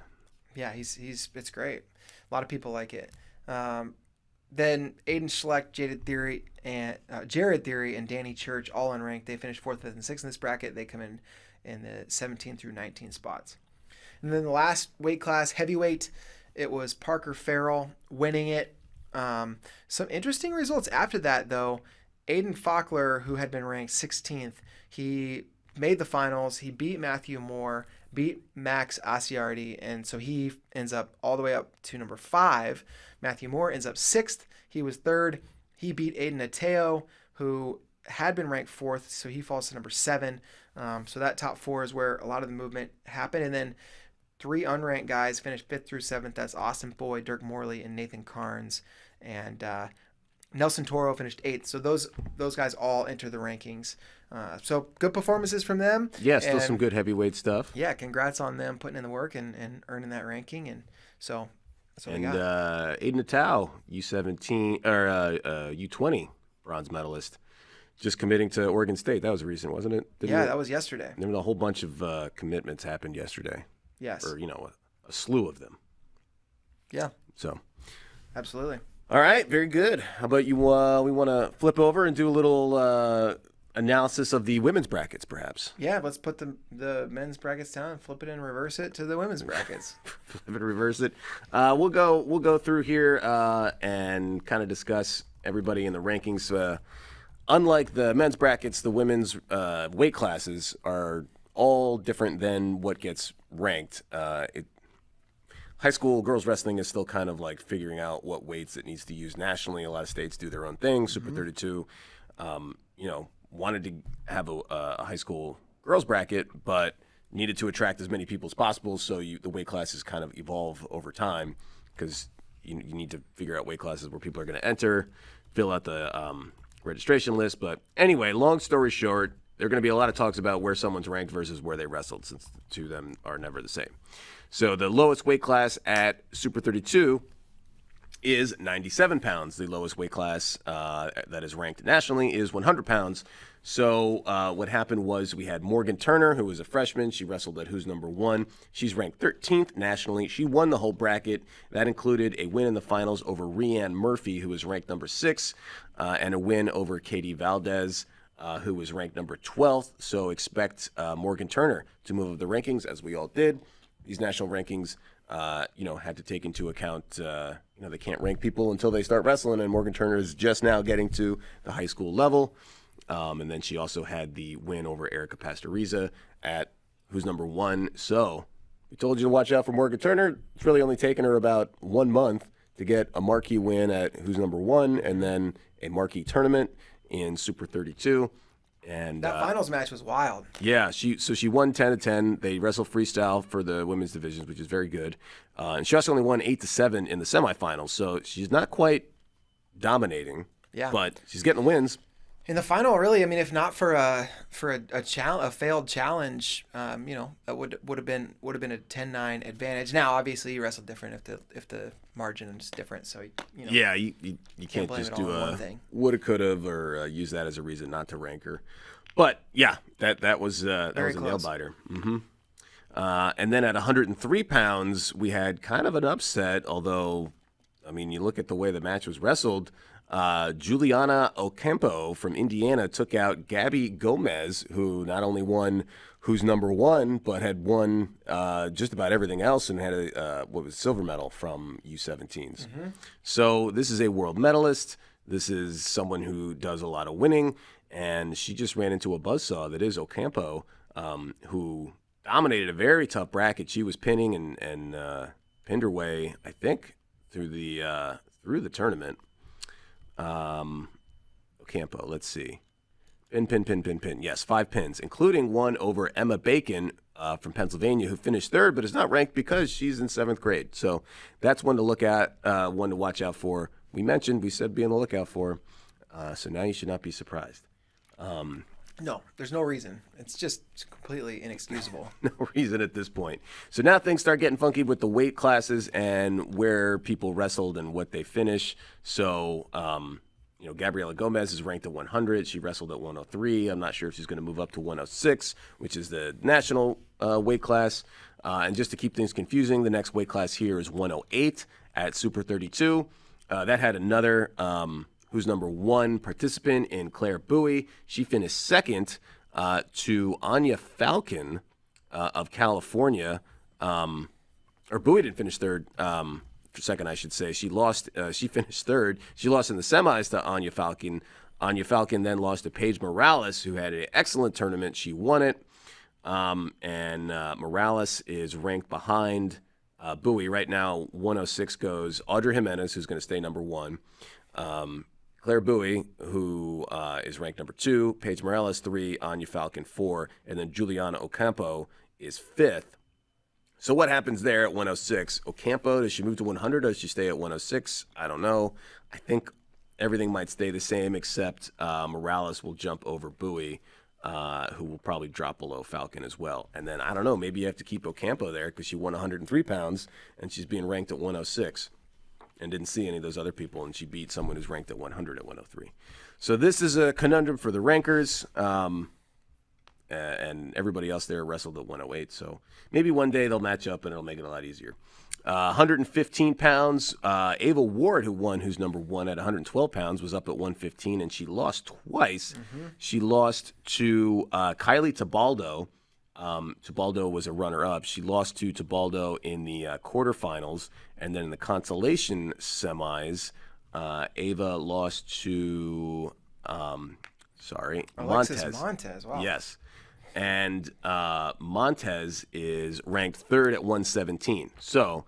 yeah, it's great. A lot of people like it. Then Aiden Schleck, Jared Theory, and Danny Church all unranked. They finished 4th, 5th, and 6th in this bracket. They come in the 17 through 19 spots. And then the last weight class, heavyweight, it was Parker Farrell winning it. Some interesting results after that, though. Aiden Faulkner, who had been ranked 16th, he made the finals. He beat Matthew Moore, beat Max Asiardi, and so he ends up all the way up to number 5. Matthew Moore ends up 6th. He was 3rd. He beat Aiden Ateo, who had been ranked 4th, so he falls to number 7. So that top 4 is where a lot of the movement happened. And then 3 unranked guys finished 5th through 7th. That's Austin Boyd, Dirk Morley, and Nathan Carnes. And Nelson Toro finished 8th. So those guys all enter the rankings. So good performances from them. Yeah, still and, some good heavyweight stuff. Yeah, congrats on them putting in the work and earning that ranking. And so that's what we And got. Aiden Atao, U17 or U20 bronze medalist, just committing to Oregon State. That was recent, wasn't it? That was yesterday. There was a whole bunch of commitments happened yesterday. Yes. Or a slew of them. Yeah, So. absolutely. All right, very good. How about you? We want to flip over and do a little analysis of the women's brackets, perhaps. Yeah, let's put the men's brackets down and flip it and reverse it to the women's brackets. Flip it, reverse it. We'll go through here and kind of discuss everybody in the rankings. unlike the men's brackets, the women's weight classes are all different than what gets ranked. High school girls wrestling is still kind of like figuring out what weights it needs to use nationally. A lot of states do their own thing. Super 32, wanted to have a high school girls bracket, but needed to attract as many people as possible. So the weight classes kind of evolve over time because you need to figure out weight classes where people are going to enter, fill out the registration list. But anyway, long story short, there are going to be a lot of talks about where someone's ranked versus where they wrestled, since the two of them are never the same. So the lowest weight class at Super 32 is 97 pounds. The lowest weight class that is ranked nationally is 100 pounds. So what happened was we had Morgan Turner, who was a freshman. She wrestled at Who's Number 1. She's ranked 13th nationally. She won the whole bracket. That included a win in the finals over Rhiann Murphy, who was ranked number 6, and a win over Katie Valdez, who was ranked number 12th. So expect Morgan Turner to move up the rankings, as we all did. These national rankings, had to take into account, they can't rank people until they start wrestling, and Morgan Turner is just now getting to the high school level. And then she also had the win over Erica Pastoriza at Who's Number 1. So we told you to watch out for Morgan Turner. It's really only taken her about 1 month to get a marquee win at Who's Number 1 and then a marquee tournament in Super 32. And that finals match was wild. Yeah, she won 10-10. They wrestled freestyle for the women's divisions, which is very good. And she also only won 8-7 in the semifinals. So she's not quite dominating. Yeah, but she's getting wins. In the final, really, I mean, if not for a failed challenge, that would have been a 10-9 advantage. Now, obviously, you wrestle different if the margin is different. So yeah, you can't just do a woulda, coulda, or use that as a reason not to rank her. But yeah, that was a nail biter. Mm-hmm. And then at 103 pounds, we had kind of an upset. Although, I mean, you look at the way the match was wrestled. Juliana Ocampo from Indiana took out Gabby Gomez, who not only won Who's Number 1, but had won just about everything else and had a silver medal from U17s. Mm-hmm. So this is a world medalist. This is someone who does a lot of winning, and she just ran into a buzzsaw that is Ocampo, who dominated a very tough bracket. She was pinning and pinned her way, I think, through the tournament. Ocampo, let's see. Pin. Yes, 5 pins, including one over Emma Bacon from Pennsylvania, who finished 3rd, but is not ranked because she's in 7th grade. So that's one to look at, one to watch out for. We said be on the lookout for. So now you should not be surprised. No, there's no reason. It's just completely inexcusable. No reason at this point. So now things start getting funky with the weight classes and where people wrestled and what they finish. So, Gabriela Gomez is ranked at 100. She wrestled at 103. I'm not sure if she's going to move up to 106, which is the national weight class. And just to keep things confusing, the next weight class here is 108 at Super 32. That had another Who's Number 1 participant in Claire Bowie. She finished 2nd to Anya Falcon of California. Or Bowie didn't finish 3rd. For 2nd, I should say. She lost. She finished 3rd. She lost in the semis to Anya Falcon. Anya Falcon then lost to Paige Morales, who had an excellent tournament. She won it. And Morales is ranked behind Bowie. Right now, 106 goes Audrey Jimenez, who's going to stay number 1. Claire Bowie, who is ranked number 2, Paige Morales 3, Anya Falcon 4, and then Juliana Ocampo is 5th. So what happens there at 106? Ocampo, does she move to 100 or does she stay at 106? I don't know. I think everything might stay the same except Morales will jump over Bowie, who will probably drop below Falcon as well. And then, I don't know, maybe you have to keep Ocampo there because she won 103 pounds and she's being ranked at 106. And didn't see any of those other people, and she beat someone who's ranked at 100 at 103. So this is a conundrum for the rankers, and everybody else there wrestled at 108. So maybe one day they'll match up, and it'll make it a lot easier. 115 pounds, Ava Ward, who won Who's Number 1 at 112 pounds, was up at 115, and she lost twice. Mm-hmm. She lost to Kylie Tabaldo. Tabaldo was a runner-up. She lost to Tabaldo in the quarterfinals, and then in the consolation semis, Ava lost to Sorry, Alexis Montez. Wow. Yes. And Montez is ranked third at 117. So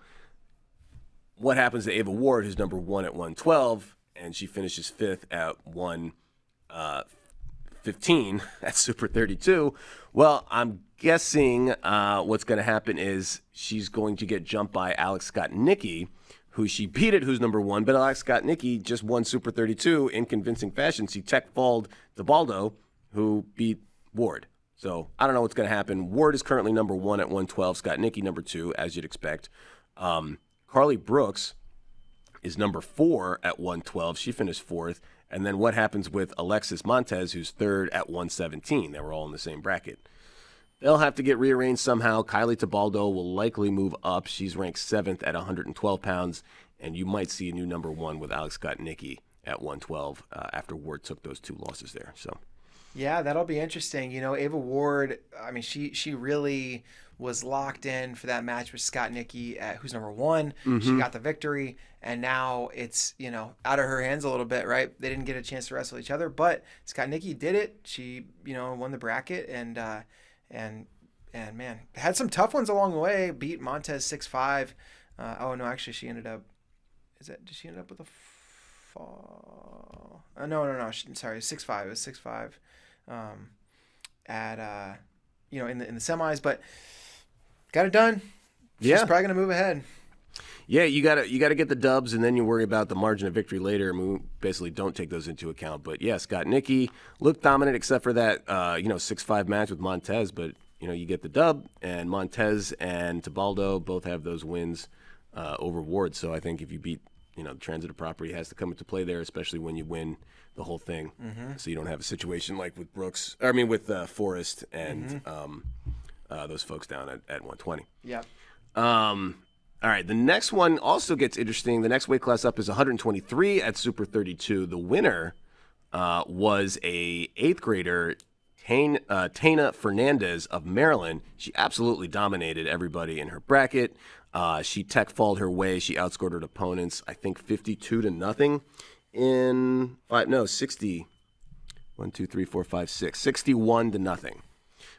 what happens to Ava Ward, who's number 1 at 112, and she finishes fifth at 115 at Super 32? Well, I'm guessing what's going to happen is she's going to get jumped by Alex Scott-Nicki, who she beat at who's number 1, but Alex Scott-Nicki just won Super 32 in convincing fashion. She tech-falled DeBaldo, who beat Ward. So I don't know what's going to happen. Ward is currently number 1 at 112. Scott-Nicki number 2, as you'd expect. Carly Brooks is number 4 at 112. She finished 4th. And then what happens with Alexis Montez, who's 3rd at 117? They were all in the same bracket. They'll have to get rearranged somehow. Kylie Tebaldo will likely move up. She's ranked 7th at 112 pounds. And you might see a new number 1 with Alex Scott-Nicki at 112 after Ward took those 2 losses there. So. Yeah, that'll be interesting. You know, Ava Ward, I mean, she really was locked in for that match with Scott-Nicki at who's number 1. Mm-hmm. She got the victory, and now it's, you know, out of her hands a little bit, right? They didn't get a chance to wrestle each other, but Scott-Nicki did it. She, you know, won the bracket, and man, had some tough ones along the way. Beat Montez 6-5. Oh no, actually, she ended up. Did she end up with a fall? No. Sorry, 6-5. It was 6-5. At you know, in the semis, but got it done. She's probably gonna move ahead. Yeah, you gotta get the dubs, and then you worry about the margin of victory later. And we basically don't take those into account. But yeah, Scott-Nicki looked dominant, except for that 6-5 match with Montez. But you know, you get the dub, and Montez and Tebaldo both have those wins over Ward. So I think if you beat, you know, the transitive property has to come into play there, especially when you win the whole thing. Mm-hmm. So you don't have a situation like with with Forrest and those folks down at 120. Yeah. All right, the next one also gets interesting. The next weight class up is 123 at Super 32. The winner was a 8th grader, Tana Fernandez of Maryland. She absolutely dominated everybody in her bracket. She tech-falled her way. She outscored her opponents, I think 52-0 in 60. 61-0.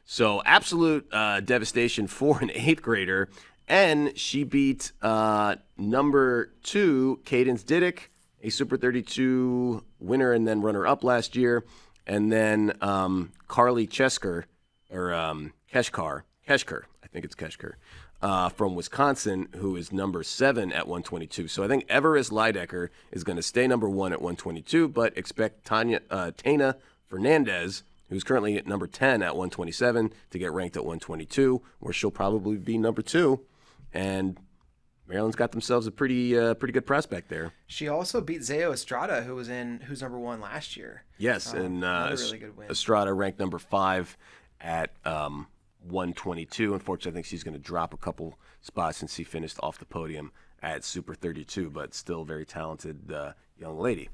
So absolute devastation for an 8th grader. And she beat number 2, Cadence Diddick, a Super 32 winner and then runner-up last year. And then Carly Keshkar, I think it's Keshkar, from Wisconsin, who is number 7 at 122. So I think Everest Lidecker is going to stay number 1 at 122, but expect Tana Fernandez, who's currently at number 10 at 127, to get ranked at 122, where she'll probably be number 2. And Maryland's got themselves a pretty good prospect there. She also beat Zayo Estrada, who's number 1 last year. Yes, and really good win. Estrada ranked number 5 at 122. Unfortunately, I think she's going to drop a couple spots since she finished off the podium at Super 32, but still very talented young lady.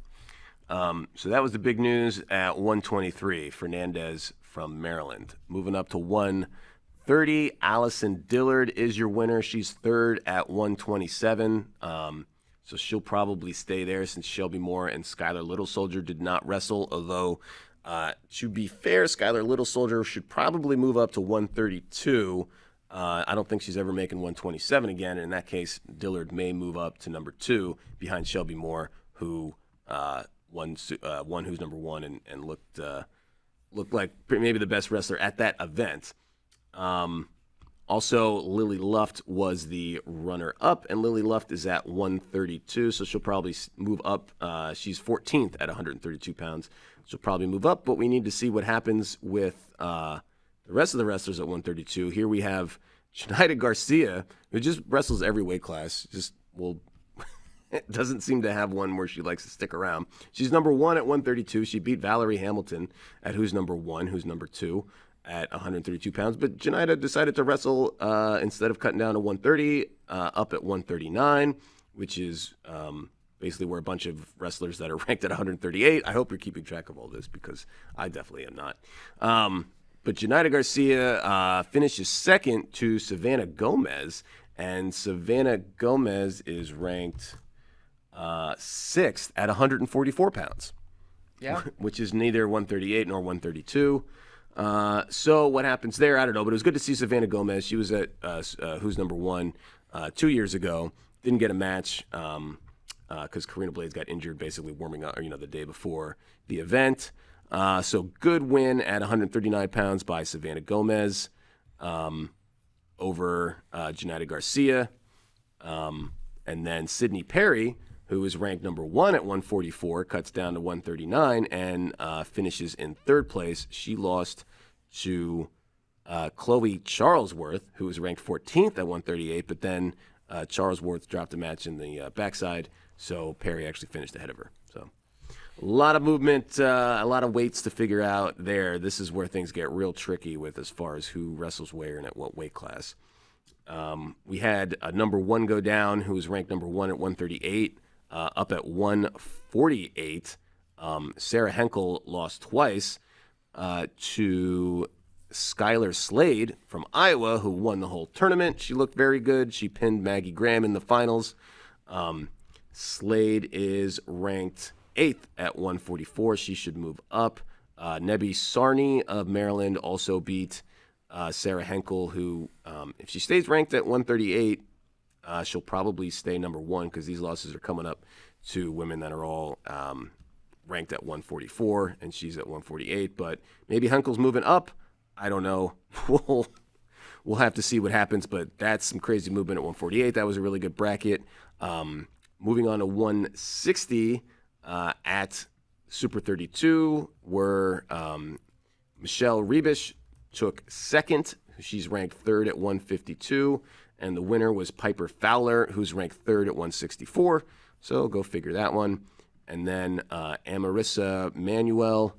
So that was the big news at 123, Fernandez from Maryland. Moving up to 130, Allison Dillard is your winner. She's 3rd at 127. So she'll probably stay there since Shelby Moore and Skylar Little Soldier did not wrestle, although to be fair, Skylar Little Soldier should probably move up to 132. I don't think she's ever making 127 again. In that case, Dillard may move up to number 2 behind Shelby Moore, who won who's number 1 and looked like maybe the best wrestler at that event. Also, Lily Luft was the runner-up, and Lily Luft is at 132, so she'll probably move up. She's 14th at 132 pounds. She'll probably move up, but we need to see what happens with the rest of the wrestlers at 132. Here we have Shinaida Garcia, who just wrestles every weight class. It doesn't seem to have one where she likes to stick around. She's number 1 at 132. She beat Valerie Hamilton at who's number 1, who's number 2 at 132 pounds. But Shinaida decided to wrestle, instead of cutting down to 130, up at 139, which is basically where a bunch of wrestlers that are ranked at 138. I hope you're keeping track of all this because I definitely am not. But Shinaida Garcia finishes 2nd to Savannah Gomez, and Savannah Gomez is ranked 6th at 144 pounds. Yeah. which is neither 138 nor 132. So what happens there, I don't know, but it was good to see Savannah Gomez. She was at Who's Number One 2 years ago. Didn't get a match because Karina Blades got injured basically warming up, the day before the event. So good win at 139 pounds by Savannah Gomez over Janita Garcia. And then Sydney Perry, who is ranked number 1 at 144, cuts down to 139 and finishes in third place. She lost to Chloe Charlesworth, who was ranked 14th at 138, but then Charlesworth dropped a match in the backside, so Perry actually finished ahead of her. So a lot of movement, a lot of weights to figure out there. This is where things get real tricky with as far as who wrestles where and at what weight class. We had a number 1 go down, who was ranked number 1 at 138. Up at 148, Sarah Henkel lost twice to Skylar Slade from Iowa, who won the whole tournament. She looked very good. She pinned Maggie Graham in the finals. Slade is ranked 8th at 144. She should move up. Nebi Sarni of Maryland also beat Sarah Henkel, who, if she stays ranked at 138, she'll probably stay number 1 because these losses are coming up to women that are all ranked at 144, and she's at 148. But maybe Henkel's moving up. I don't know. We'll have to see what happens, but that's some crazy movement at 148. That was a really good bracket. Moving on to 160 at Super 32, where Michelle Rebish took 2nd. She's ranked 3rd at 152. And the winner was Piper Fowler, who's ranked 3rd at 164. So go figure that one. And then Amarissa Manuel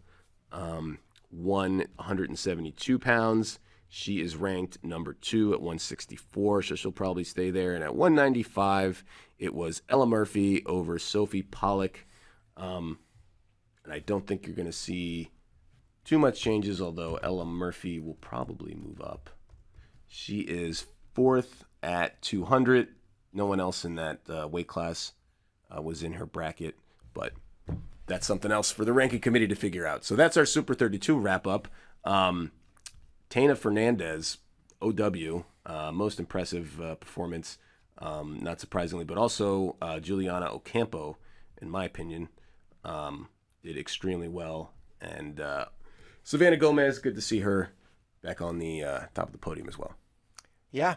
won 172 pounds. She is ranked number 2 at 164, so she'll probably stay there. And at 195, it was Ella Murphy over Sophie Pollock. And I don't think you're going to see too much changes, although Ella Murphy will probably move up. She is 4th at 200. No one else in that weight class was in her bracket, but that's something else for the ranking committee to figure out. So that's our Super 32 wrap-up. Tana Fernandez, OW, most impressive performance, not surprisingly, but also Juliana Ocampo, in my opinion, did extremely well. And Savannah Gomez, good to see her back on the top of the podium as well. Yeah,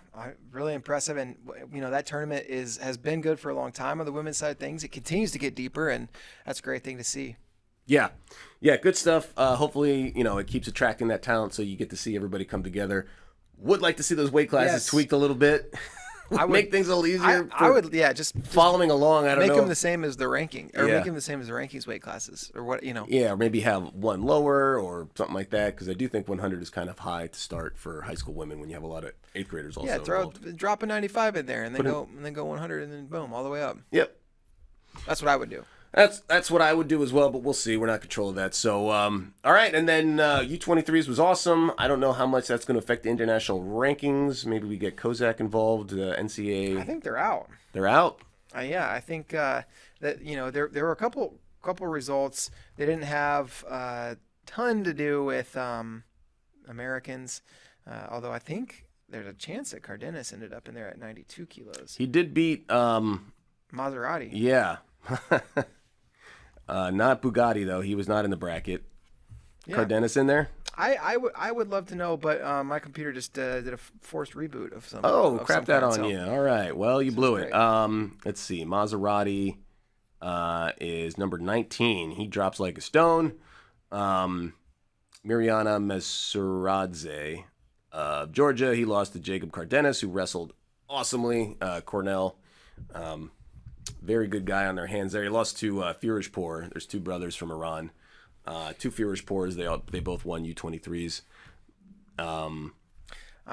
really impressive, and that tournament has been good for a long time on the women's side of things. It continues to get deeper, and that's a great thing to see. Yeah, good stuff. Hopefully, it keeps attracting that talent, so you get to see everybody come together. Would like to see those weight classes tweaked a little bit. I would make things a little easier. I would, just following along. I don't know. Make them the same as the ranking, or make them the same as the rankings weight classes, or what. Yeah, or maybe have one lower or something like that, because I do think 100 is kind of high to start for high school women when you have a lot of 8th graders also. Yeah, drop a 95 in there, and then go 100, and then boom, all the way up. Yep, that's what I would do. That's what I would do as well, but we'll see. We're not in control of that. So, all right. And then U23s was awesome. I don't know how much that's going to affect the international rankings. Maybe we get Kozak involved, NCAA. I think they're out. They're out? Yeah, I think that, there were a couple results. They didn't have a ton to do with Americans, although I think there's a chance that Cardenas ended up in there at 92 kilos. He did beat Maserati. Yeah. Not Bugatti, though. He was not in the bracket. Yeah. Cardenas in there? I would love to know, but my computer just did a forced reboot of some. Oh, crap that on you. All right. Well, you blew it. Let's see. Maserati is number 19. He drops like a stone. Miriana Mesuradze of Georgia. He lost to Jacob Cardenas, who wrestled awesomely. Cornell. Very good guy on their hands there. He lost to Firuzpur. There's 2 brothers from Iran. 2 Firuzpurs. They both won U23s. I'm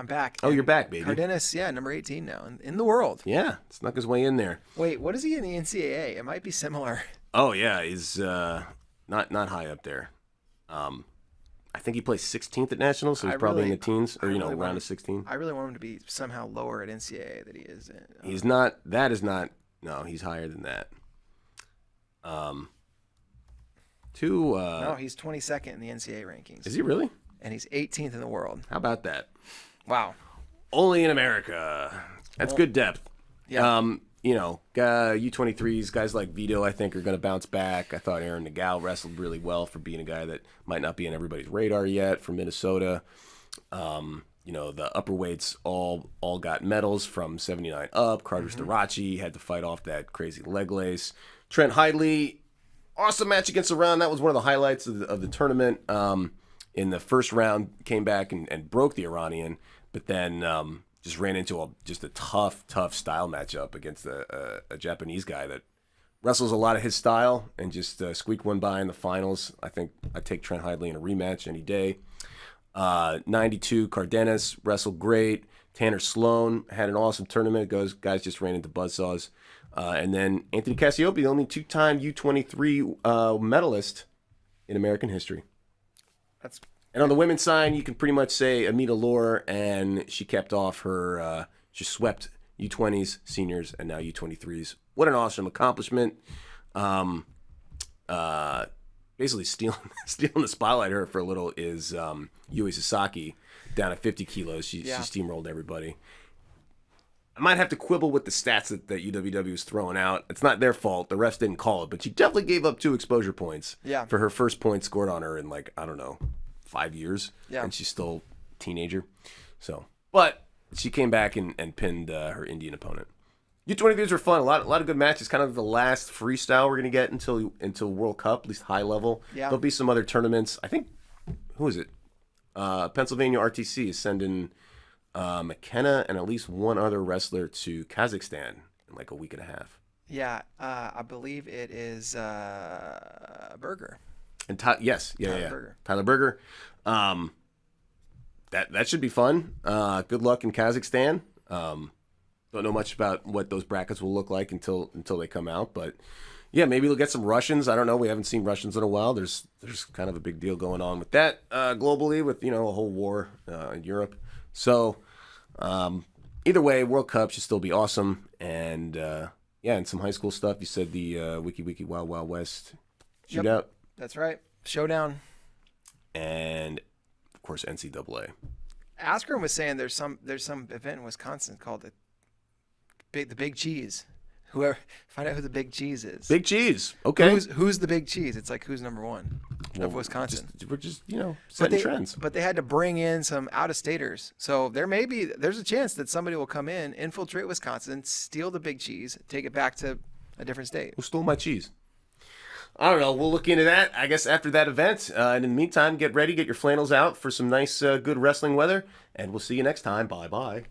back. Oh, you're back, baby. Cardenas, number 18 now in the world. Yeah, snuck his way in there. Wait, what is he in the NCAA? It might be similar. Oh yeah, he's not high up there. I think he plays 16th at nationals, so he's probably in the teens, or around a 16. I really want him to be somehow lower at NCAA than he is. He's not. That is not. No, he's higher than that. No, he's 22nd in the NCAA rankings. Is he really? And he's 18th in the world. How about that? Wow. Only in America. That's good depth. Yeah. U23s, guys like Vito, I think, are going to bounce back. I thought Aaron Nagel wrestled really well for being a guy that might not be on everybody's radar yet from Minnesota. The upper weights all got medals from 79 up. Carter Starachi had to fight off that crazy leg lace. Trent Hidley, awesome match against Iran. That was one of the highlights of the tournament. In the first round, came back and broke the Iranian, but then just ran into a tough style matchup against a Japanese guy that wrestles a lot of his style and just squeaked one by in the finals. I think I'd take Trent Hidley in a rematch any day. 92, Cardenas wrestled great. Tanner Sloan had an awesome tournament. Guys just ran into buzzsaws. And then Anthony Cassiope, the only two-time U23 medalist in American history. And on the women's side, you can pretty much say Amita Lohr, and she kept off her, she swept U20s, seniors, and now U23s. What an awesome accomplishment. Basically stealing the spotlight her for a little is Yui Sasaki down at 50 kilos. She steamrolled everybody. I might have to quibble with the stats that UWW is throwing out. It's not their fault. The refs didn't call it, but she definitely gave up 2 exposure points for her first point scored on her in 5 years. Yeah. And she's still a teenager. But she came back and pinned her Indian opponent. U23s were fun. A lot of good matches. Kind of the last freestyle we're going to get until World Cup, at least high level. Yeah. There'll be some other tournaments. I think, who is it? Pennsylvania RTC is sending McKenna and at least one other wrestler to Kazakhstan in a week and a half. Yeah, I believe it is Berger. And Tyler Berger. That should be fun. Good luck in Kazakhstan. Don't know much about what those brackets will look like until they come out, but yeah, maybe we'll get some Russians. I don't know. We haven't seen Russians in a while. There's kind of a big deal going on with that globally, with a whole war in Europe. So either way, World Cup should still be awesome, and and some high school stuff. You said the Wiki Wild Wild West shootout. Yep, that's right. Showdown, and of course NCAA. Askren was saying there's some event in Wisconsin called the Big Cheese. Find out who the Big Cheese is. Big Cheese. Okay. Who's the Big Cheese? It's who's number one of Wisconsin. We're just setting trends. But they had to bring in some out-of-staters. So there's a chance that somebody will come in, infiltrate Wisconsin, steal the Big Cheese, take it back to a different state. Who stole my cheese? I don't know. We'll look into that, I guess, after that event. And in the meantime, get ready, get your flannels out for some nice, good wrestling weather. And we'll see you next time. Bye-bye.